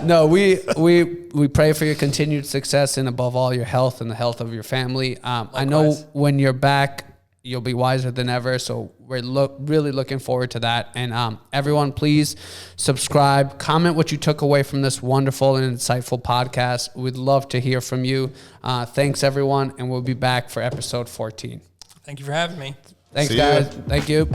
S1: No, we pray for your continued success and above all your health and the health of your family. I know when you're back, you'll be wiser than ever. So we're really looking forward to that. And everyone, please subscribe, comment what you took away from this wonderful and insightful podcast. We'd love to hear from you. Thanks, everyone. And we'll be back for episode 14.
S2: Thank you for having me.
S1: Thanks,
S3: See ya.
S1: guys. Thank you.